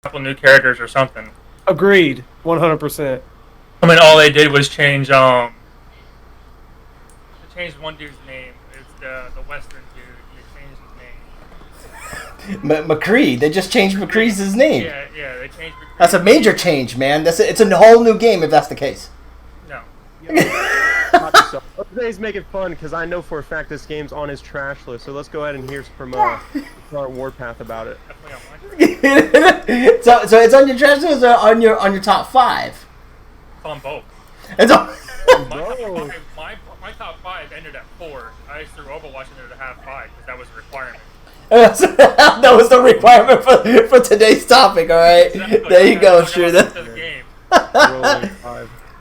couple new characters or something. Agreed, 100%. I mean, all they did was change they changed one dude's name. It's the Western dude. They changed his name. McCree. They just changed McCree's name. Yeah, they changed McCree. That's a major change, man. It's a whole new game if that's the case. No. Today's making fun because I know for a fact this game's on his trash list. So let's go ahead and hear from Warpath about it. So it's on your trash list or on your top 5? On both. It's on. My top 5 ended at 4. I threw Overwatch in there to have 5 because that was a requirement. That was the requirement for today's topic. All right, there you go, Shrew.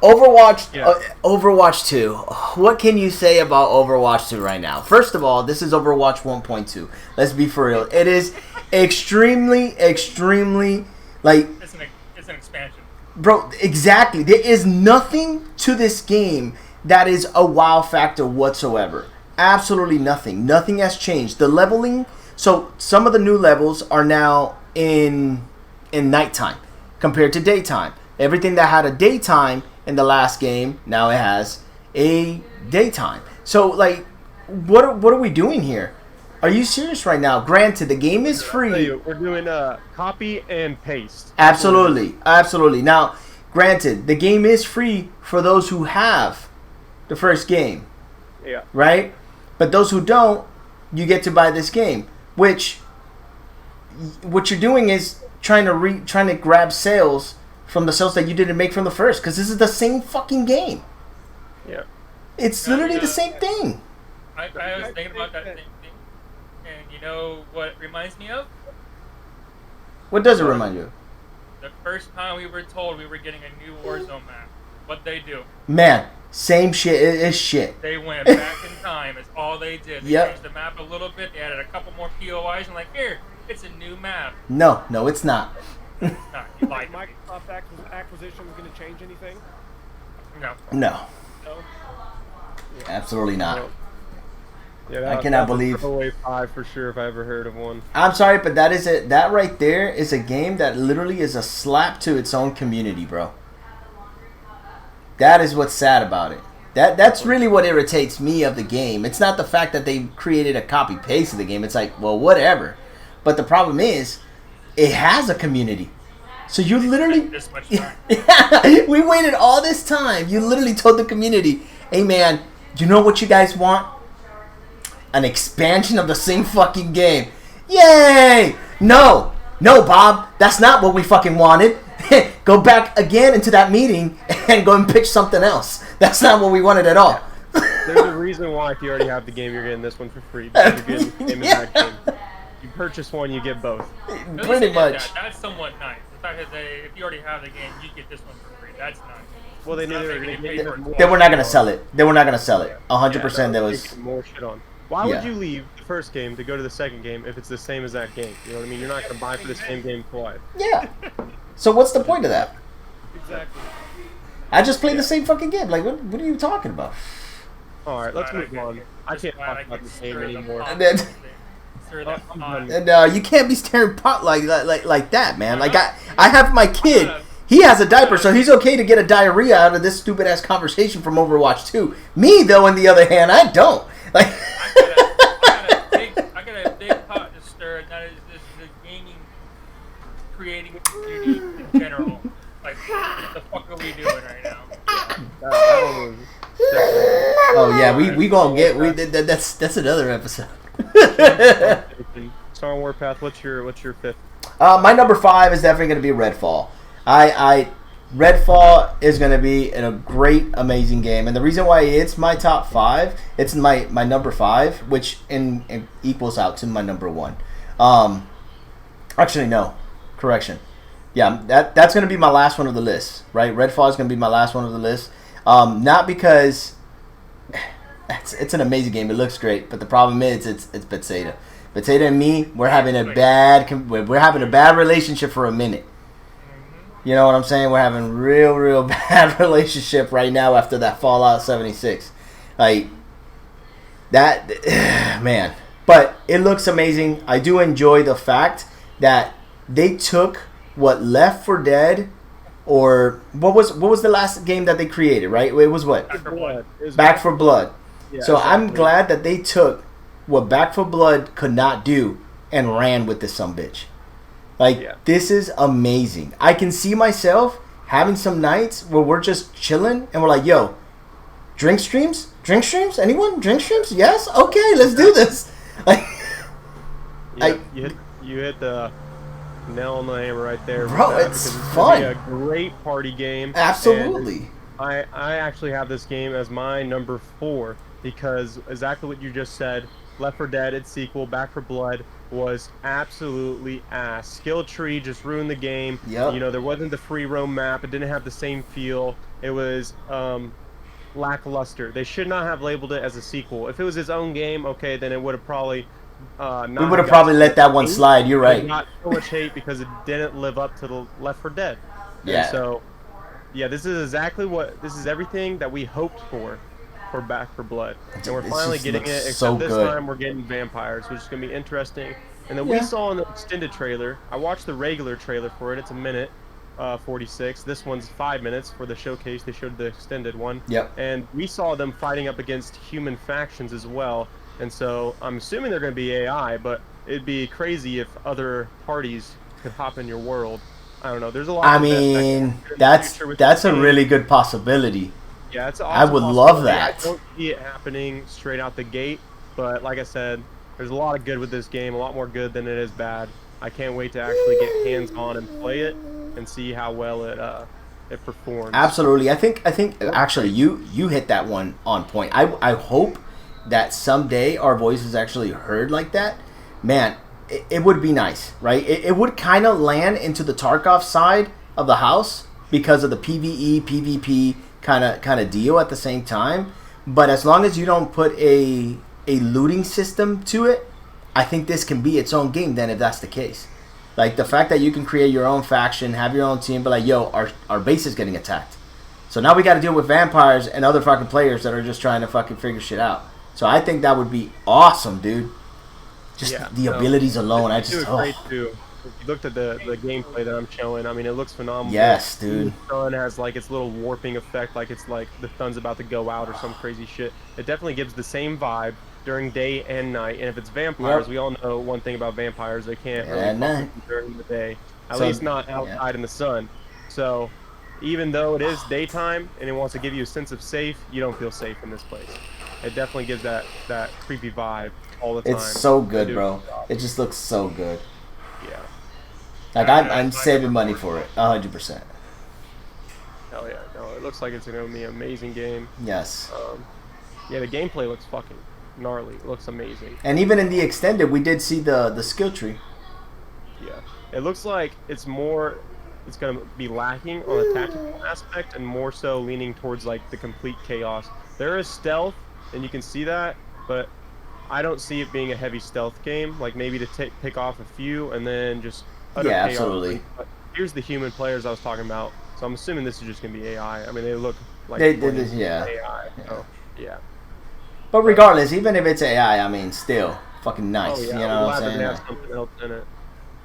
Overwatch 2. What can you say about Overwatch 2 right now? First of all, this is Overwatch 1.2. Let's be for real. It is extremely like. It's an expansion. Bro, exactly. There is nothing to this game that is a wow factor whatsoever. Absolutely nothing. Nothing has changed. The leveling. So some of the new levels are now in nighttime compared to daytime. Everything that had a daytime in the last game, now it has a daytime. So, like, what are we doing here? Are you serious right now? Granted, the game is free. We're doing copy and paste. Absolutely. Now, granted, the game is free for those who have the first game. Yeah. Right? But those who don't, you get to buy this game. Which, what you're doing is trying to grab sales from the sales that you didn't make from the first, because this is the same fucking game. Yeah. It's literally the same thing. I was thinking about that same thing, and you know what it reminds me of? What does it remind you of? The first time we were told we were getting a new Warzone map. What'd they do? Man, same shit. It is shit. They went back in time. It's all they did. They changed the map a little bit. They added a couple more POIs and like, here, it's a new map. No, it's not. You lied to me. Microsoft acquisition was going to change anything? No. Absolutely not. Yeah, I cannot believe. Away 5 for sure if I ever heard of one. I'm sorry, but that is it. That right there is a game that literally is a slap to its own community, bro. That is what's sad about it. That's really what irritates me of the game. It's not the fact that they created a copy paste of the game. It's like, well, whatever. But the problem is, it has a community. So you literally, this much time. we waited all this time. You literally told the community, hey man, do you know what you guys want? An expansion of the same fucking game. Yay! No, Bob, that's not what we fucking wanted. Go back again into that meeting and go and pitch something else. That's not what we wanted at all. There's a reason why if you already have the game, you're getting this one for free. Because you're getting the game in that game. You purchase one, you get both. Pretty much. That's somewhat nice. The fact that if you already have the game, you get this one for free. That's nice. Well, they knew they were going to get more. They were not going to sell it. 100% there was more shit on. Why would you leave the first game to go to the second game if it's the same as that game? You know what I mean? You're not going to buy for the same game twice. Yeah. So what's the point of that? Exactly. I just played the same fucking game. Like, what are you talking about? All right, let's move on. I can't talk about this game anymore. And you can't be staring pot like that, man. Like I have my kid. He has a diaper, so he's okay to get a diarrhea out of this stupid ass conversation from Overwatch 2. Me though, on the other hand, I don't. Like I got a big pot to stir, and that is just the gaming, creating community in general. Like, what the fuck are we doing right now? Oh yeah, we gonna get that's another episode. Star Warpath, what's your 5th? My number 5 is definitely gonna be Redfall. Redfall is going to be a great, amazing game. And the reason why it's my top 5, it's my number 5, which in equals out to my number 1. Actually, no. Correction. Yeah, that's going to be my last one of the list, right? Redfall is going to be my last one of the list. Not because it's an amazing game. It looks great. But the problem is it's Bethesda. Bethesda and me, we're having a bad relationship for a minute. You know what I'm saying? We're having real bad relationship right now after that Fallout 76. Like, that, man. But it looks amazing. I do enjoy the fact that they took what Left 4 Dead or what was the last game that they created, right? It was what? Back 4 Blood. It was Back 4 Blood. Yeah, So I'm exactly. glad that they took what Back 4 Blood could not do and ran with this sumbitch. Like, Yeah. this is amazing. I can see myself having some nights where we're just chilling and we're like, yo, drink streams? Drink streams? Anyone? Drink streams? Yes? Okay, let's do this. Like, Yeah, you hit the nail on the hammer right there, with Bro, that, it's because fun. gonna be a great party game. absolutely. And I actually have this game as my number 4 because exactly what you just said. Left 4 Dead, its sequel, Back 4 Blood, was absolutely ass. Skill tree just ruined the game. Yep. You know, there wasn't the free roam map. It didn't have the same feel. It was lackluster. They should not have labeled it as a sequel. If it was its own game, okay, then it would have probably not. We would have probably let that one slide. You're right. Not so much hate because it didn't live up to the Left 4 Dead. Yeah. And so, yeah, this is everything that we hoped for Back 4 Blood, and we're This finally just getting it. looks Except so this good. time we're getting vampires, which is gonna be interesting. And then Yeah. we saw in the extended trailer. I watched the regular trailer for it. It's a minute 46. This one's 5 minutes for the showcase. They showed the extended one. Yep. And we saw them fighting up against human factions as well. And so I'm assuming they're going to be AI, but it'd be crazy if other parties could hop in your world. I don't know. There's a lot. I of events that mean, can happen in the that's future with that's this a game. really good possibility. Yeah, it's an I awesome would love possibility. that. I don't see it happening straight out the gate, but like I said, there's a lot of good with this game, a lot more good than it is bad. I can't wait to actually get hands-on and play it and see how well it performs. Absolutely. I think actually you hit that one on point. I hope that someday our voice is actually heard like that. Man, it would be nice, right? It would kind of land into the Tarkov side of the house because of the PvE, PvP kind of deal at the same time. But as long as you don't put a looting system to it, I think this can be its own game then if that's the case. Like the fact that you can create your own faction, have your own team, but like, yo, our base is getting attacked. So now we got to deal with vampires and other fucking players that are just trying to fucking figure shit out. So I think that would be awesome, dude. Just Yeah, the so abilities alone, I They do just it great too. If you looked at the gameplay that I'm showing, I mean, it looks phenomenal. Yes, dude. The sun has like its little warping effect, like it's like the sun's about to go out or some crazy shit. It definitely gives the same vibe during day and night. And if it's vampires, Yep. we all know one thing about vampires: they can't really At night. function during the day, at So- least not outside in the sun. So even though it is daytime and it wants to give you a sense of safe, you don't feel safe in this place. It definitely gives that creepy vibe all the time. It's so They good, do a bro. good job. It just looks so good. Yeah. Like I'm saving money for it, 100%. Hell yeah. No, it looks like it's going to be an amazing game. Yes. Yeah, the gameplay looks fucking gnarly. It looks amazing. And even in the extended, we did see the skill tree. Yeah. It looks like it's going to be lacking on the tactical aspect and more so leaning towards like the complete chaos. There is stealth, and you can see that, but I don't see it being a heavy stealth game. Like maybe to pick off a few and then just utter Yeah, chaos. absolutely. But here's the human players I was talking about. So I'm assuming this is just going to be AI. I mean, they look like Yeah. AI. So, yeah. But regardless, even if it's AI, I mean, still fucking nice. Oh, yeah. You know what glad I'm that they saying? have something else in it.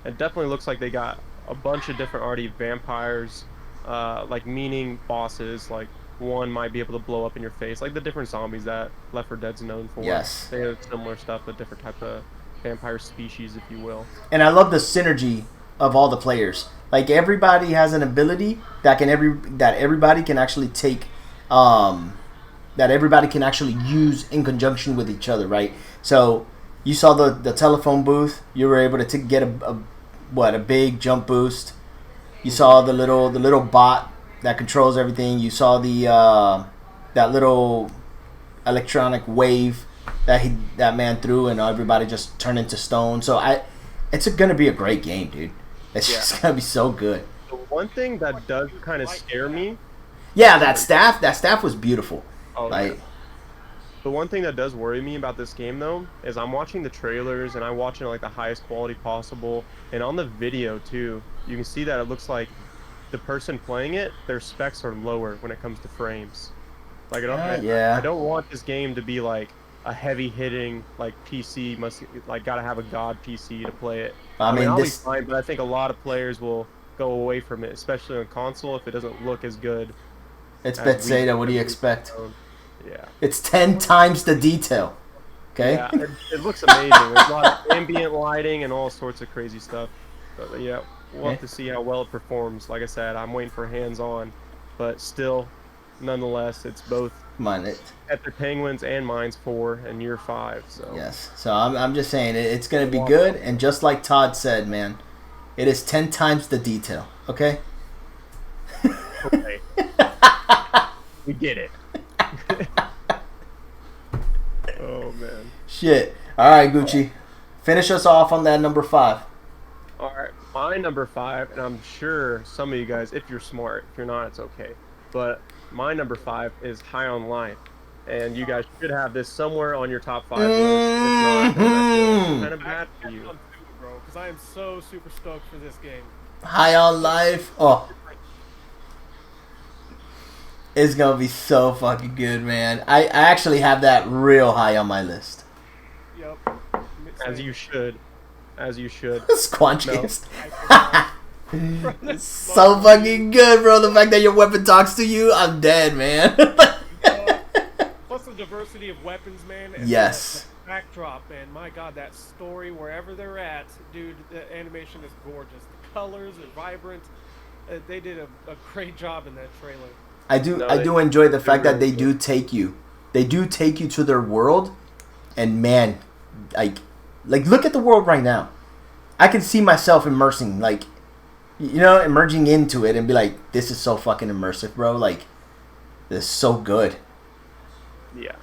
It definitely looks like they got a bunch of different already vampires, like meaning bosses. Like one might be able to blow up in your face, like the different zombies that Left 4 Dead's known for. Yes. They have similar stuff, but different type of vampire species, if you will. And I love the synergy of all the players. Like everybody has an ability that everybody can actually take, that everybody can actually use in conjunction with each other, right? So you saw the telephone booth. You were able to get a big jump boost. You saw the little bot that controls everything. You saw that little electronic wave that man threw, and everybody just turned into stone. So it's gonna be a great game, dude. It's just gonna be so good. The one thing that does kind of scare me. Yeah, that staff was beautiful. Oh, Like, yeah. The one thing that does worry me about this game, though, is I'm watching the trailers and I'm watching like the highest quality possible, and on the video too, you can see that it looks like the person playing it, their specs are lower when it comes to frames. Like I don't want this game to be like a heavy hitting like gotta have a god PC to play it. I mean, I'll this be fine, but I think a lot of players will go away from it, especially on console if it doesn't look as good. It's as Bethesda. Wii. What do you expect? Yeah. It's 10 times the detail. Okay. Yeah, it looks amazing. There's a lot of ambient lighting and all sorts of crazy stuff. But yeah, we'll have to see how well it performs. Like I said, I'm waiting for hands-on, but still, nonetheless, it's both Come on. Epic Penguins and Mines 4 and Year 5. So Yes. So I'm just saying it's gonna be good, and just like Todd said, man, it is 10 times the detail. Okay. okay, we get it. Oh man. Shit. All right, Gucci. Finish us off on that number 5. All right, my number 5, and I'm sure some of you guys, if you're smart, if you're not, it's okay. But my number 5 is High on Life, and you guys should have this somewhere on your top 5 list. If not, then I feel kind of bad for you. Bro, because I am so super stoked for this game. High on Life. Oh. It's gonna be so fucking good, man. I actually have that real high on my list. Yep. As you should. As you should. Squanchiest. It's so fucking good, bro. The fact that your weapon talks to you, I'm dead, man. Plus the diversity of weapons, man. And Yes. the backdrop, man. My God, that story, wherever they're at, dude, the animation is gorgeous. The colors are vibrant. They did a great job in that trailer. I do enjoy the fact that they do take you to their world, and man, like look at the world right now. I can see myself immersing, emerging into it and be like, this is so fucking immersive, bro. Like, this is so good. Yeah.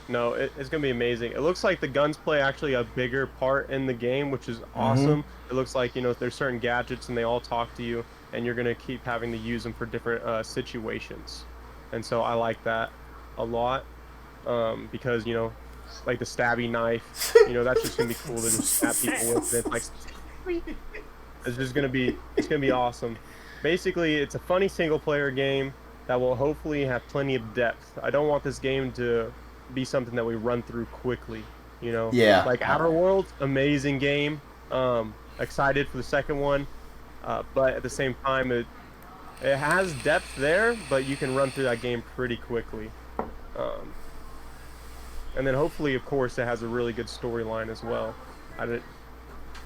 No, it's going to be amazing. It looks like the guns play actually a bigger part in the game, which is awesome. It looks like, there's certain gadgets and they all talk to you, and you're going to keep having to use them for different situations. And so I like that a lot because, like the stabby knife, that's just going to be cool to just stab people with it. Like, it's going to be awesome. Basically, it's a funny single-player game that will hopefully have plenty of depth. I don't want this game to be something that we run through quickly, Yeah. Like Outer Worlds, amazing game. Excited for the second one, but at the same time, it has depth there, but you can run through that game pretty quickly. And then hopefully, of course, it has a really good storyline as well.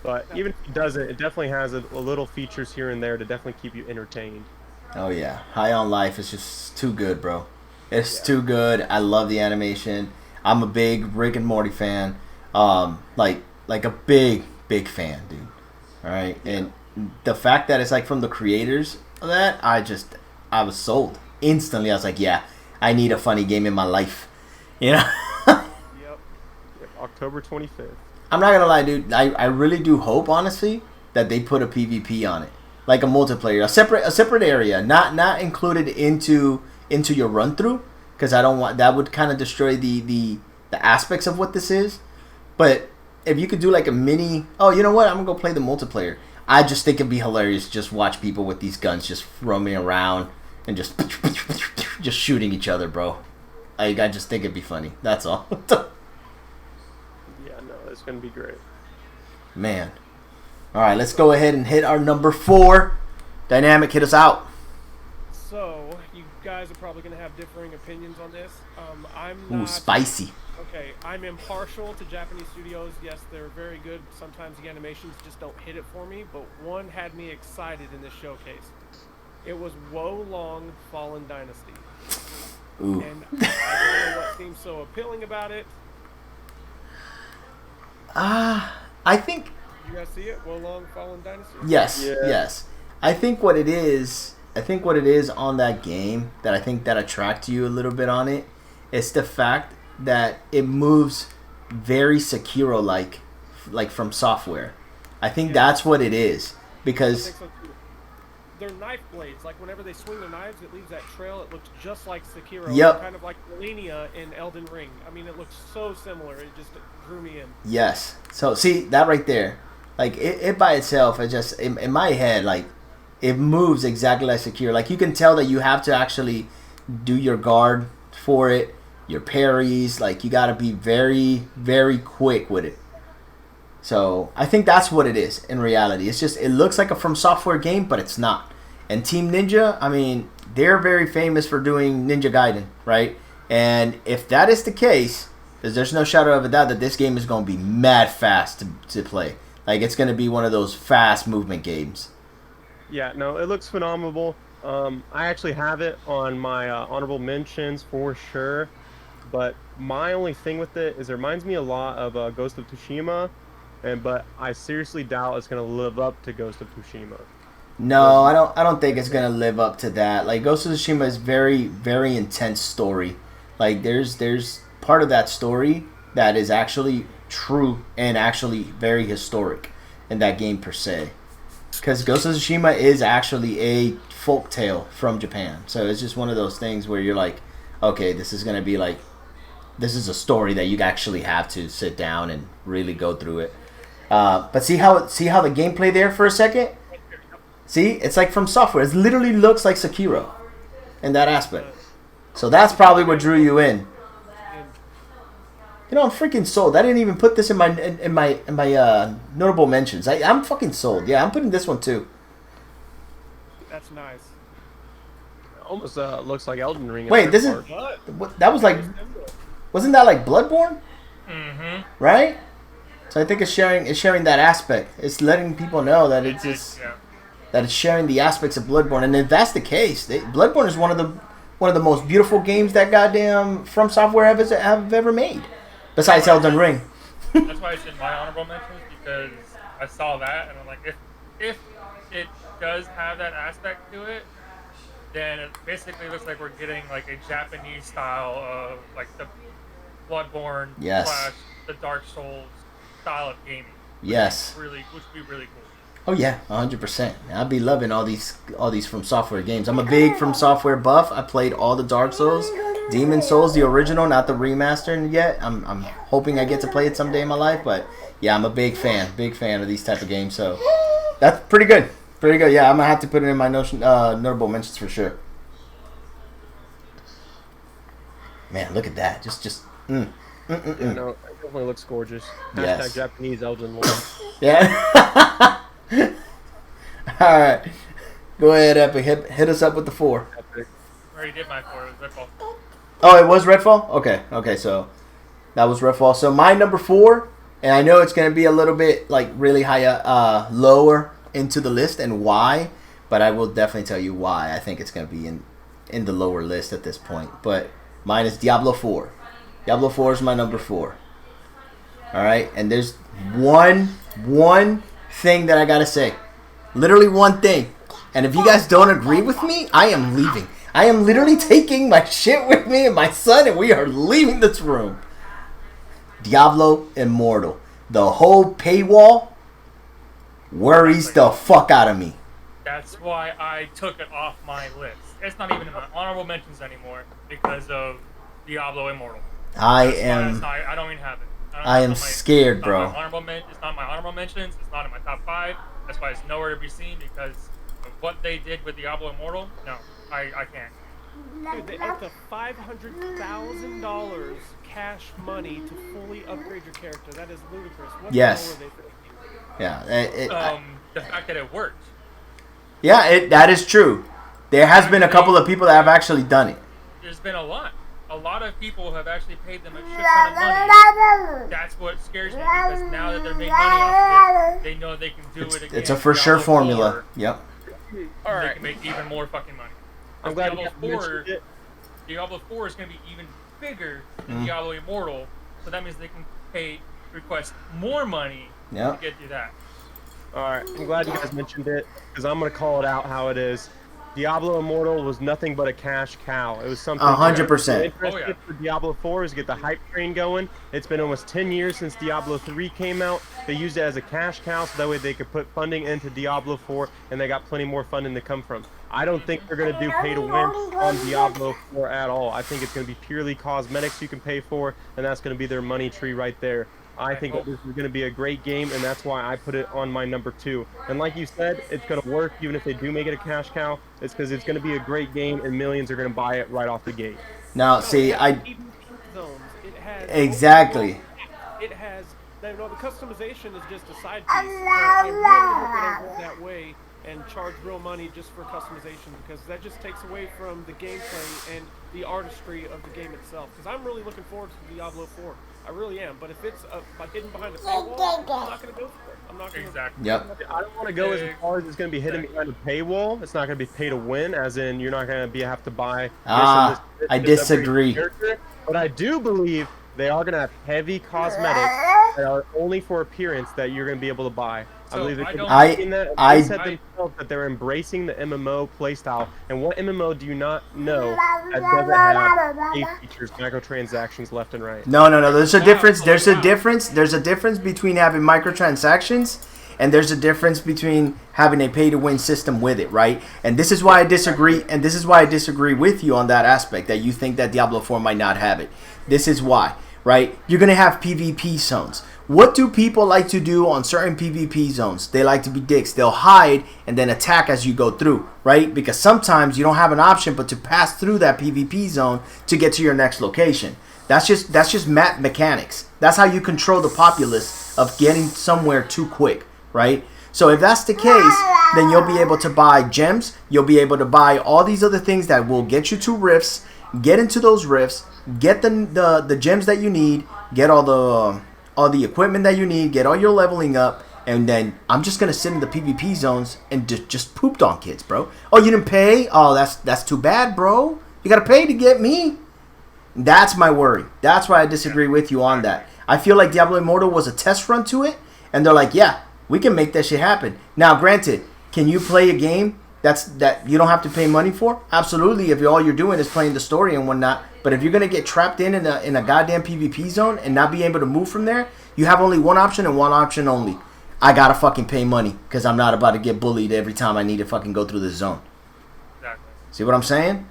But even if it doesn't, it definitely has a little features here and there to definitely keep you entertained. Oh yeah, High on Life is just too good, bro. It's too good. I love the animation. I'm a big Rick and Morty fan. Like a big fan, dude. All right, and the fact that it's like from the creators of that, I was sold instantly. I was like, yeah, I need a funny game in my life, Yep. October 25th. I'm not gonna lie, dude. I really do hope, honestly, that they put a PvP on it, like a multiplayer, a separate area, not included into your run through, because I don't want that would kind of destroy the aspects of what this is. But if you could do like a mini, oh, you know what? I'm gonna go play the multiplayer. I just think it'd be hilarious. Just watch people with these guns just roaming around and just shooting each other, bro. I just think it'd be funny. That's all. Yeah, no, it's gonna be great. Man. All right, let's go ahead and hit our number 4. Dynamic, hit us out. So, you guys are probably going to have differing opinions on this. I'm Ooh, not... spicy. Okay, I'm impartial to Japanese studios. Yes, they're very good. Sometimes the animations just don't hit it for me, but one had me excited in this showcase. It was Wo Long Fallen Dynasty. Ooh. And I don't know what seems so appealing about it. I think... You guys see it? Wo Long Fallen Dynasty? Yes, Yeah. yes. I think what it is on that game that attracts you a little bit on it is the fact that it moves very Sekiro-like from software. I think that's what it is, I because think so too. They're knife blades. Like whenever they swing their knives, it leaves that trail. It looks just like Sekiro. Yep. Kind of like Millennia in Elden Ring. I mean, it looks so similar. It just drew me in. yes. So see that right there, like it by itself, it just in my head, like it moves exactly like Sekiro. Like you can tell that you have to actually do your guard for it, your parries. Like you got to be very, very quick with it. So I think that's what it is in reality. It's just it looks like a From Software game, but it's not. And Team Ninja, I mean, they're very famous for doing Ninja Gaiden, right? And if that is the case, there's no shadow of a doubt that this game is going to be mad fast to play. Like, it's going to be one of those fast movement games. Yeah, no, it looks phenomenal. I actually have it on my honorable mentions for sure. But my only thing with it is it reminds me a lot of Ghost of Tsushima. But I seriously doubt it's going to live up to Ghost of Tsushima. No, I don't think it's going to live up to that. Like, Ghost of Tsushima is very, very intense story. Like, there's part of that story that is actually true and actually very historic in that game per se. Because Ghost of Tsushima is actually a folk tale from Japan. So it's just one of those things where you're like, okay, this is going to be like, this is a story that you actually have to sit down and really go through it. But see how the gameplay there for a second? See, it's like From Software. It literally looks like Sekiro in that aspect. So that's probably what drew you in. You know, I'm freaking sold. I didn't even put this in my notable mentions. I'm fucking sold. Yeah, I'm putting this one too. That's nice. Almost looks like Elden Ring. Wait, this is that was like, wasn't that like Bloodborne? Mm-hmm. Right. So I think it's sharing that aspect. It's letting people know that it's just that it's sharing the aspects of Bloodborne. And if that's the case, Bloodborne is one of the most beautiful games that goddamn From Software have ever made. Besides Elden Ring. That's why it's in my honorable mentions, because I saw that and I'm like, if it does have that aspect to it, then it basically looks like we're getting like a Japanese style of like the Bloodborne Yes. / the Dark Souls style of gaming. Yes. Which would be really cool. Oh yeah, 100%. I'd be loving all these From Software games. I'm a big From Software buff. I played all the Dark Souls, Demon Souls, the original, not the remaster yet. I'm hoping I get to play it someday in my life, but yeah, I'm a big fan of these type of games. So that's pretty good. Pretty good. Yeah, I'm gonna have to put it in my notable mentions for sure. Man, look at that. Yeah, no, it definitely looks gorgeous. Yes. # Japanese Elden Ring. Yeah. All right. Go ahead, Epic. Hit us up with the 4. Epic. I already did my 4. It was Redfall. Oh, it was Redfall? Okay, so that was Redfall. So my number 4, and I know it's going to be a little bit like really high, lower into the list, and why, but I will definitely tell you why I think it's going to be in the lower list at this point. But mine is Diablo 4. Diablo 4 is my number 4. All right, and there's one thing that I got to say. Literally one thing. And if you guys don't agree with me, I am leaving. I am literally taking my shit with me and my son, and we are leaving this room. Diablo Immortal. The whole paywall worries the fuck out of me. That's why I took it off my list. It's not even in my honorable mentions anymore because of Diablo Immortal. I I don't even have it. I am scared, bro. It's not my honorable mentions. It's not in my top 5. That's why it's nowhere to be seen, because of what they did with Diablo Immortal. No, I can't. Dude, they up to $500,000 cash money to fully upgrade your character. That is ludicrous. What Yes. the hell were they thinking? Yeah. The fact that it worked. Yeah, that is true. There has been a couple of people that have actually done it. There's been a lot. A lot of people have actually paid them a shit ton of money. That's what scares me, because now that they're making money off of it, they know they can do it again. It's a for sure Diablo formula. 4, Yep. They can make even more fucking money. I'm glad you Diablo 4, mentioned it. Diablo 4 is going to be even bigger than Mm. Diablo Immortal, so that means they can request more money Yep. to get through that. Alright, I'm glad you guys mentioned it, because I'm going to call it out how it is. Diablo Immortal was nothing but a cash cow. It was something 100%. Oh, yeah. for Diablo 4 is get the hype train going. It's been almost 10 years since Diablo 3 came out. They used it as a cash cow so that way they could put funding into Diablo 4, and they got plenty more funding to come from. I don't think they're going to do pay to win on Diablo 4 at all. I think it's going to be purely cosmetics you can pay for, and that's going to be their money tree right there. I think that this is going to be a great game, and that's why I put it on my number 2. And like you said, it's going to work even if they do make it a cash cow. It's because it's going to be a great game, and millions are going to buy it right off the gate. Now, see, It has exactly. It has No, the customization is just a side piece. But I really hope they don't go that way and charge real money just for customization, because that just takes away from the gameplay and the artistry of the game itself. Because I'm really looking forward to Diablo 4. I really am. But if it's hidden behind a paywall, I'm not going to go for it. I'm not going to. Exactly. Yep. I don't want to go as far as it's going to be hidden behind a paywall. It's not going to be pay to win, as in you're not going to have to buy. I disagree. But I do believe they are going to have heavy cosmetics that are only for appearance that you're going to be able to buy. So I believe I they said themselves that they're embracing the MMO playstyle. And what MMO do you not know that doesn't have game features, microtransactions left and right? No. There's a difference. There's a difference. There's a difference between having microtransactions and there's a difference between having a pay-to-win system with it, right? And this is why I disagree. And this is why I disagree with you on that aspect, that you think that Diablo 4 might not have it. This is why, right? You're gonna have PvP zones. What do people like to do on certain PvP zones? They like to be dicks. They'll hide and then attack as you go through, right? Because sometimes you don't have an option but to pass through that PvP zone to get to your next location. That's just map mechanics. That's how you control the populace of getting somewhere too quick, right? So if that's the case, then you'll be able to buy gems. You'll be able to buy all these other things that will get you to rifts. Get into those rifts. Get the gems that you need. Get all the equipment that you need, get all your leveling up, and then I'm just gonna sit in the PvP zones and just pooped on kids, bro. Oh, you didn't pay? Oh, that's too bad, bro. You gotta pay to get me. That's my worry. That's why I disagree with you on that. I feel like Diablo Immortal was a test run to it, and they're like, yeah, we can make that shit happen. Now, granted, can you play a game that you don't have to pay money for? Absolutely, if all you're doing is playing the story and whatnot. But if you're gonna get trapped in a goddamn PvP zone and not be able to move from there, you have only one option and one option only. I gotta fucking pay money because I'm not about to get bullied every time I need to fucking go through this zone. Exactly. See what I'm saying?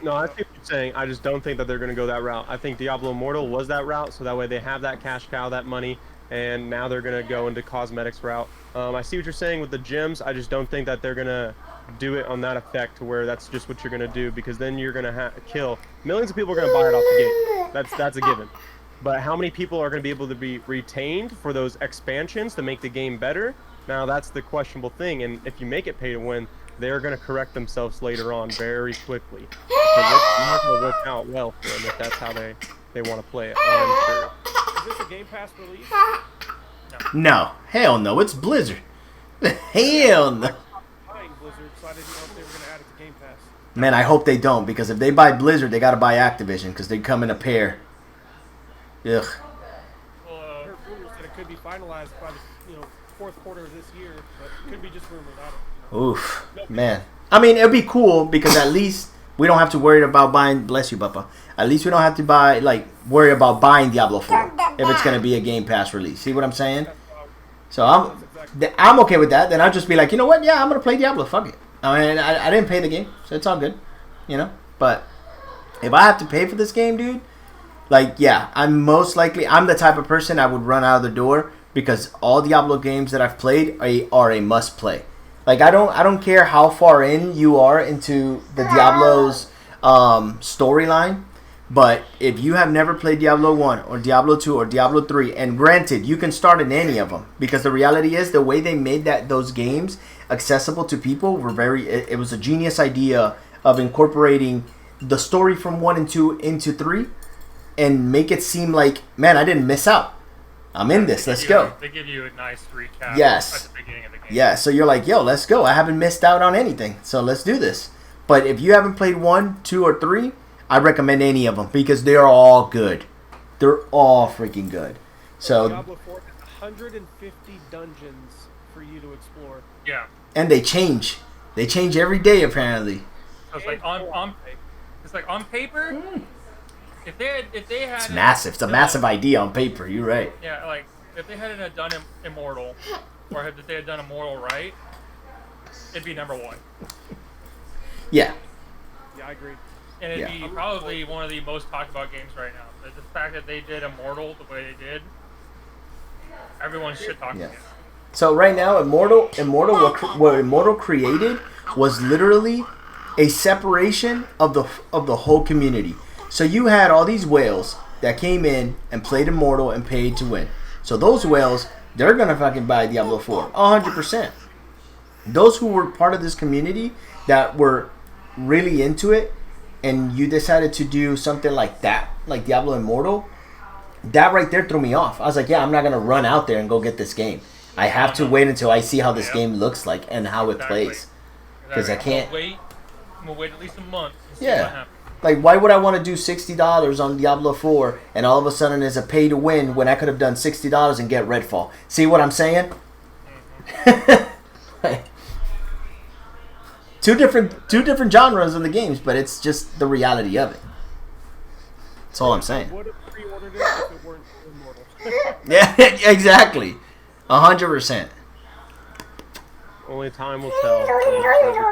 No, I see what you're saying. I just don't think that they're going to go that route. I think Diablo Immortal was that route, so that way they have that cash cow, that money, and now they're going to go into cosmetics route. I see what you're saying with the gems. I just don't think that they're going to do it on that effect to where that's just what you're going to do, because then you're going to kill millions of people are going to buy it off the gate. That's a given. But how many people are going to be able to be retained for those expansions to make the game better? Now that's the questionable thing, and if you make it pay to win, they're going to correct themselves later on very quickly. Because it's not going to work out well for them if that's how they want to play it, I'm sure. Is this a Game Pass release? No. Hell no. It's Blizzard. Hell no. Buying Blizzard, so I didn't know if they were going to add it to Game Pass. Man, I hope they don't, because if they buy Blizzard, they got to buy Activision, because they come in a pair. Ugh. I heard rumors that it could be finalized by the fourth quarter of this year, but it could be just rumors. I don't know. Oof, man. I mean, it'd be cool because at least we don't have to worry about buying. Bless you, Papa. At least we don't have to worry about buying Diablo 4 if it's gonna be a Game Pass release. See what I'm saying? So I'm okay with that. Then I'll just be like, you know what? Yeah, I'm gonna play Diablo. Fuck it. I mean, I didn't pay the game, so it's all good. But if I have to pay for this game, dude, yeah, I'm the type of person I would run out of the door, because all Diablo games that I've played are a must play. I don't care how far in you are into the Diablo's storyline, but if you have never played Diablo 1 or Diablo 2 or Diablo 3, and granted, you can start in any of them, because the reality is the way they made those games accessible to people it was a genius idea of incorporating the story from 1 and 2 into 3 and make it seem like, man, I didn't miss out. I'm in this. Let's go. They give you a nice recap yes. at the beginning of the game. Yeah, so you're like, yo, let's go. I haven't missed out on anything, so let's do this. But if you haven't played 1, 2, or 3, I recommend any of them because they're all good. They're all freaking good. So Diablo 4 has 150 dungeons for you to explore. Yeah. And they change. They change every day, apparently. So it's like on paper. If they had It's massive. It's a massive idea on paper. You're right. Yeah, like if they hadn't done Immortal, or if they had done Immortal right, it'd be number 1. Yeah. Yeah, I agree. And it'd be probably one of the most talked about games right now. The fact that they did Immortal the way they did, everyone's shit talking it. So right now, Immortal, what Immortal created was literally a separation of the whole community. So you had all these whales that came in and played Immortal and paid to win. So those whales, they're gonna fucking buy Diablo 4, 100%. Those who were part of this community that were really into it, and you decided to do something like that, like Diablo Immortal, that right there threw me off. I was like, yeah, I'm not gonna run out there and go get this game. I have to wait until I see how this game looks like and how it plays, because I can't. I'm gonna wait at least a month and see Yeah. what happens. Like, why would I want to do $60 on Diablo 4 and all of a sudden it's a pay to win when I could have done $60 and get Redfall? See what I'm saying? Like, two different genres of the games, but it's just the reality of it. That's all I'm saying. Would have pre-ordered it if it weren't Immortal. Yeah, exactly. 100%. Only time will tell.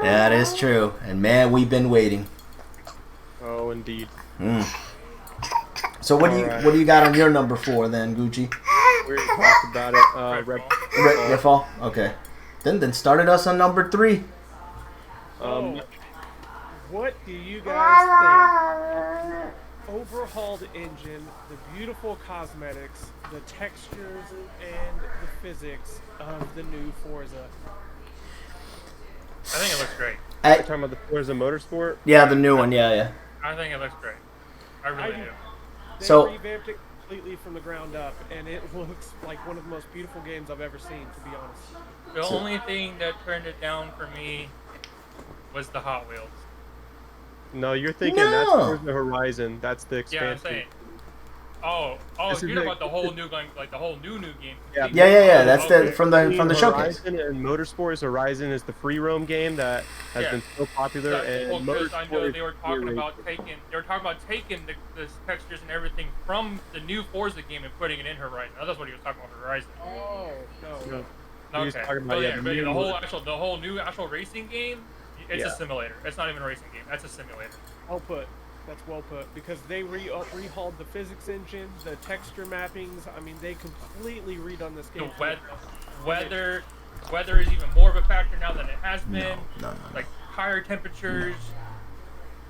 That is true. And man, we've been waiting. Oh, indeed. So what do you got on your number 4 then, Gucci? We already talked about it. Redfall. Okay. Then started us on number 3. What do you guys think? Overhauled engine, the beautiful cosmetics, the textures, and the physics of the new Forza. I think it looks great. You're talking about the Forza Motorsport? Yeah, the new one. Yeah. I think it looks great. I really do. They So- revamped it completely from the ground up, and it looks like one of the most beautiful games I've ever seen, to be honest. The only thing that turned it down for me was the Hot Wheels. No, you're thinking that's Forza Horizon. That's the expansion. Yeah, I'm saying. Oh, This is you're the- about the whole new game, like the whole new game. Yeah. That's Okay. from the showcase. Horizon and Motorsports. Horizon is the free roam game that has been so popular, and Because I know Motorsport they were talking about taking the textures and everything from the new Forza game and putting it in Horizon. That's what he was talking about, Horizon. Oh, no. He was talking about, So yeah, the but new the whole new racing game. It's a Yeah. simulator. It's not even a racing game. That's a simulator. Well put. That's well put. Because they rehauled the physics engine, the texture mappings. I mean, they completely redone this game. Weather is even more of a factor now than it has been. No. Like higher temperatures,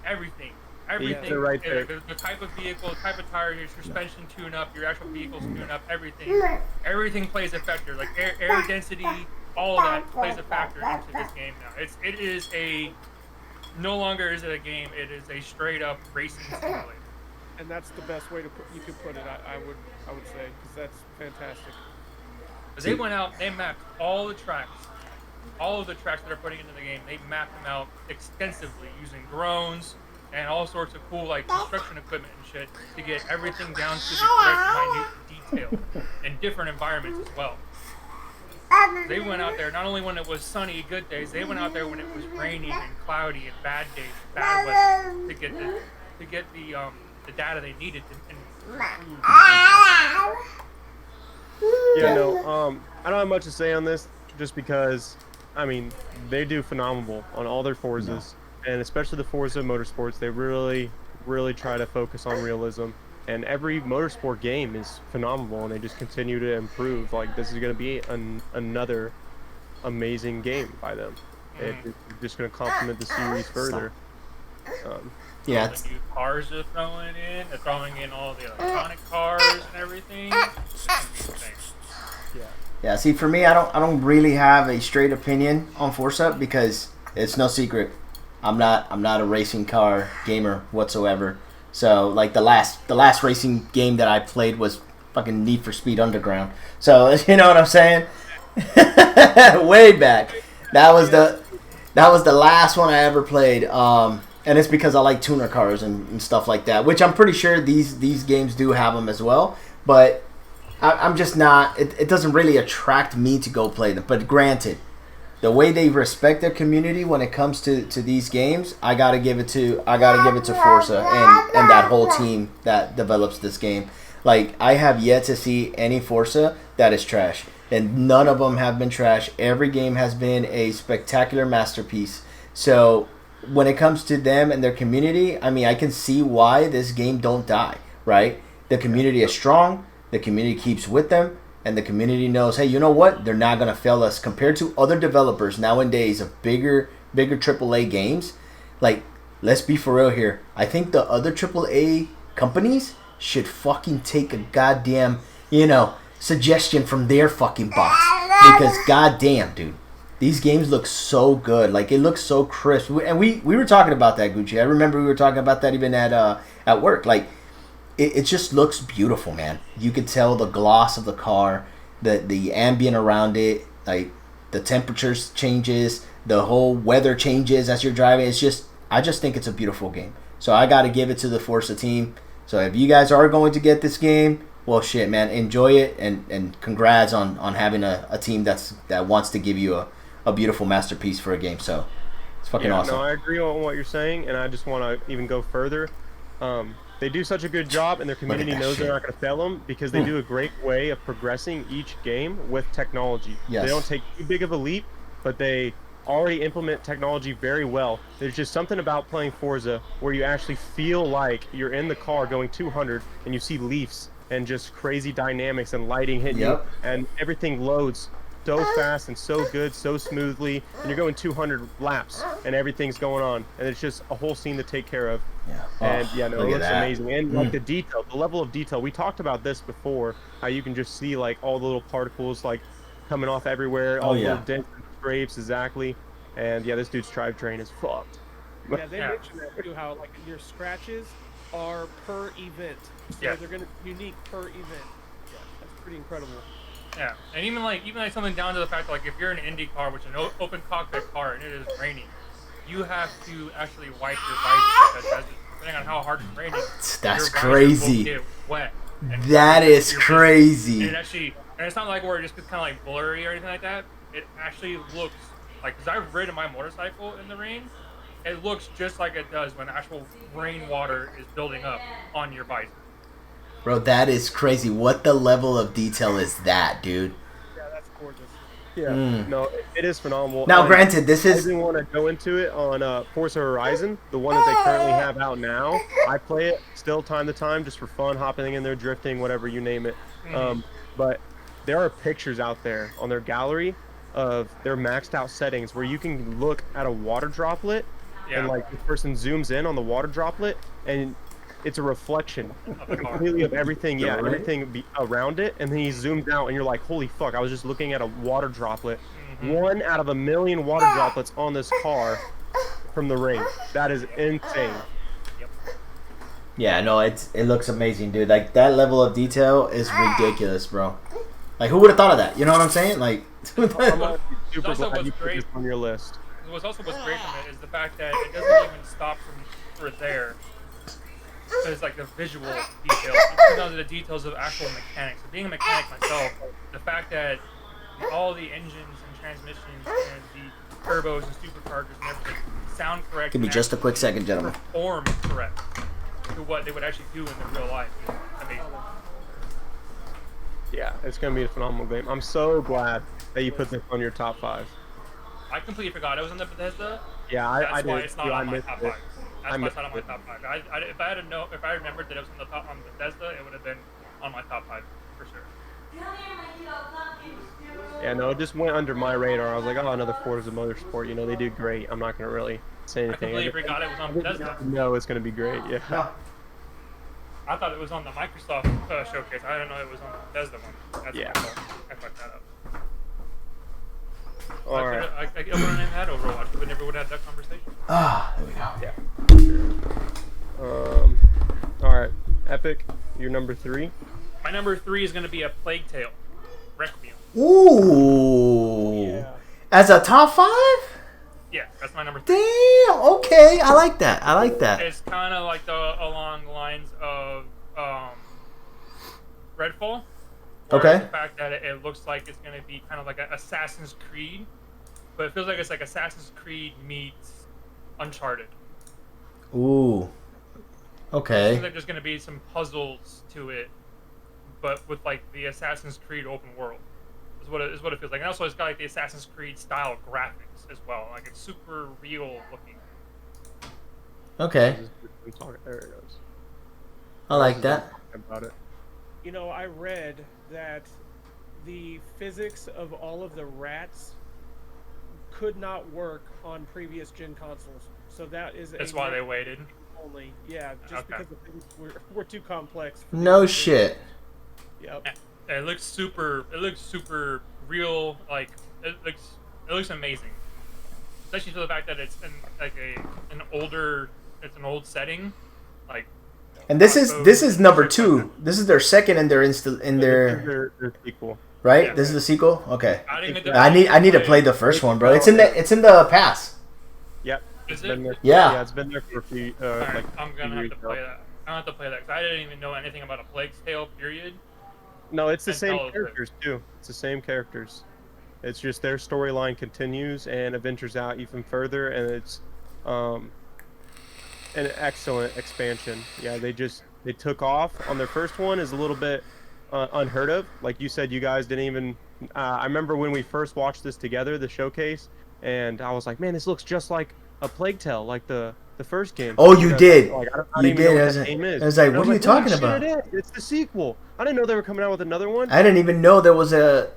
everything. they're right there. The type of vehicle, type of tire, your suspension tune-up, your actual vehicle's tune-up, everything plays a factor. Like air density, all of that plays a factor into this game now. It is no longer is it a game. It is a straight-up racing simulator. And that's the best way you could put it. I would say, because that's fantastic. They went out, they mapped all of the tracks that they're putting into the game. They mapped them out extensively using drones and all sorts of cool like construction equipment and shit to get everything down to the correct minute detail in different environments as well. They went out there not only when it was sunny, good days. They went out there when it was rainy and cloudy and bad days, bad weather to get the data they needed to. Yeah, no, I don't have much to say on this, just because, I mean, they do phenomenal on all their Forzas, and especially the Forza Motorsports. They really, really try to focus on realism, and every motorsport game is phenomenal, and they just continue to improve. Like, this is going to be another amazing game by them. It's just going to complement the series further. Yeah. The new cars they're throwing in. They're throwing in all the electronic cars and everything. It's gonna be insane. Yeah, see, for me, I don't really have a straight opinion on Forza because it's no secret. I'm not a racing car gamer whatsoever. So, like the last racing game that I played was fucking Need for Speed Underground. So, you know what I'm saying? Way back. That was the last one I ever played. And it's because I like tuner cars and stuff like that, which I'm pretty sure these games do have them as well. But I'm just not. It doesn't really attract me to go play them. But granted, the way they respect their community when it comes to these games, I gotta give it to Forza and that whole team that develops this game. Like, I have yet to see any Forza that is trash, and none of them have been trash. Every game has been a spectacular masterpiece. So when it comes to them and their community, I mean, I can see why this game don't die, right? The community is strong, the community keeps with them, and the community knows, hey, you know what? They're not going to fail us. Compared to other developers nowadays of bigger AAA games, like, let's be for real here. I think the other AAA companies should fucking take a goddamn, suggestion from their fucking box. Because goddamn, dude, these games look so good. Like, it looks so crisp. And we were talking about that, Gucci. I remember we were talking about that even at work. Like, it just looks beautiful, man. You can tell the gloss of the car, the ambient around it, like the temperatures changes, the whole weather changes as you're driving. I just think it's a beautiful game. So I got to give it to the Forza team. So if you guys are going to get this game, well, shit, man, enjoy it, and congrats on having a team that wants to give you a beautiful masterpiece for a game. So it's fucking awesome. No, I agree on what you're saying, and I just want to even go further. They do such a good job, and their community knows they're not going to fail them because they do a great way of progressing each game with technology. Yes. They don't take too big of a leap, but they already implement technology very well. There's just something about playing Forza where you actually feel like you're in the car going 200 and you see leaves and just crazy dynamics and lighting hitting you, and everything loads so fast and so good, so smoothly, and you're going 200 laps and everything's going on, and it's just a whole scene to take care of. And it looks amazing. And like the detail, the level of detail, we talked about this before, how you can just see like all the little particles like coming off everywhere, all the little dents and scrapes, exactly. And yeah, this dude's drivetrain is fucked. Yeah, they mentioned that too, how like your scratches are per event. So they're gonna be unique per event. Yeah, that's pretty incredible. Yeah, and even like something down to the fact that, like, if you're in an Indy car, which is an open cockpit car, and it is raining, you have to actually wipe your visor because depending on how hard it's raining, that's your crazy. Will get wet. That is crazy. And it's not like where it just gets kind of like blurry or anything like that. It actually looks like, because I've ridden my motorcycle in the rain, it looks just like it does when actual rainwater is building up on your visor. Bro, that is crazy. What the level of detail is that, dude? Yeah, that's gorgeous. Yeah, no, it is phenomenal. Now, granted, this is... I didn't want to go into it on Forza Horizon, the one that they currently have out now. I play it still time to time just for fun, hopping in there, drifting, whatever, you name it. But there are pictures out there on their gallery of their maxed out settings where you can look at a water droplet and like the person zooms in on the water droplet and it's a reflection completely of everything, everything around it, and then he zooms out and you're like, holy fuck, I was just looking at a water droplet. 1 out of a million water droplets on this car from the rain. That is insane. Yeah, no, it looks amazing, dude. Like, that level of detail is ridiculous, bro. Like, who would have thought of that? You know what I'm saying? Like, super glad you put this on your list. What's great from it is the fact that it doesn't even stop for there. So it's like the visual details. It comes down to the details of actual mechanics. So being a mechanic myself, the fact that all the engines and transmissions and the turbos and superchargers and everything sound correct. Give me just a quick second, gentlemen. Perform correct to what they would actually do in their real life. It's amazing. Yeah, it's going to be a phenomenal game. I'm so glad that you put this on your top 5. I completely forgot it was in the Bethesda. Yeah, I did. It's not on my top 5. That's why it's not on my top 5. If I remembered that it was on Bethesda, it would have been on my top 5 for sure. Yeah, no, it just went under my radar. I was like, oh, another Forza Motorsport. You know, they do great. I'm not gonna really say anything. I completely forgot it was on Bethesda. No, it's gonna be great. Yeah. I thought it was on the Microsoft showcase. I didn't know it was on the Bethesda one. That's my fault. I fucked that up. Alright. I wouldn't have had Overwatch. We never would have had that conversation. There we go. Yeah. Alright. Epic, you're number 3. My number 3 is going to be a Plague Tale. Requiem. Ooh. Yeah. As a top 5? Yeah, that's my number 3. Damn. Okay, I like that. I like that. It's kind of like along the lines of Redfall. Okay. The fact that it looks like it's going to be kind of like an Assassin's Creed, but it feels like it's like Assassin's Creed meets Uncharted. Ooh. It Okay. seems like there's going to be some puzzles to it, but with like the Assassin's Creed open world is what it feels like. And also it's got like the Assassin's Creed style graphics as well. Like it's super real looking. Okay. There it goes. I like that. About it. You know, I read that the physics of all of the rats could not work on previous gen consoles. So that's why they waited. Only, yeah, just because the things were too complex. No shit. Yep. It looks super. It looks super real. Like it looks amazing, especially for the fact that it's in like an older. It's an old setting, like. And this is number 2. This is their second in their Their sequel. right. Yeah. This is the sequel. Okay. I I need to play the first one, bro. It's in the pass. Yep. Is Been it? there, Yeah. it's been there for a few. Alright, Like I'm gonna few have to years play now. that. I'm gonna have to play that because I didn't even know anything about a Plague's Tale. Period. No, it's the And same tell us characters too. It's the same characters. It's just their storyline continues and adventures out even further, and it's um, an excellent expansion. Yeah, they took off on their first one is a little bit unheard of. Like you said, you guys didn't even. I remember when we first watched this together, the showcase, and I was like, man, this looks just like a Plague Tale, like the first game. Oh, you did. Like, I don't You even know did. what I that game is. was like, And what are you "Holy talking shit, about? it is. It's the sequel. I didn't know they were coming out with another one. I didn't even know there was a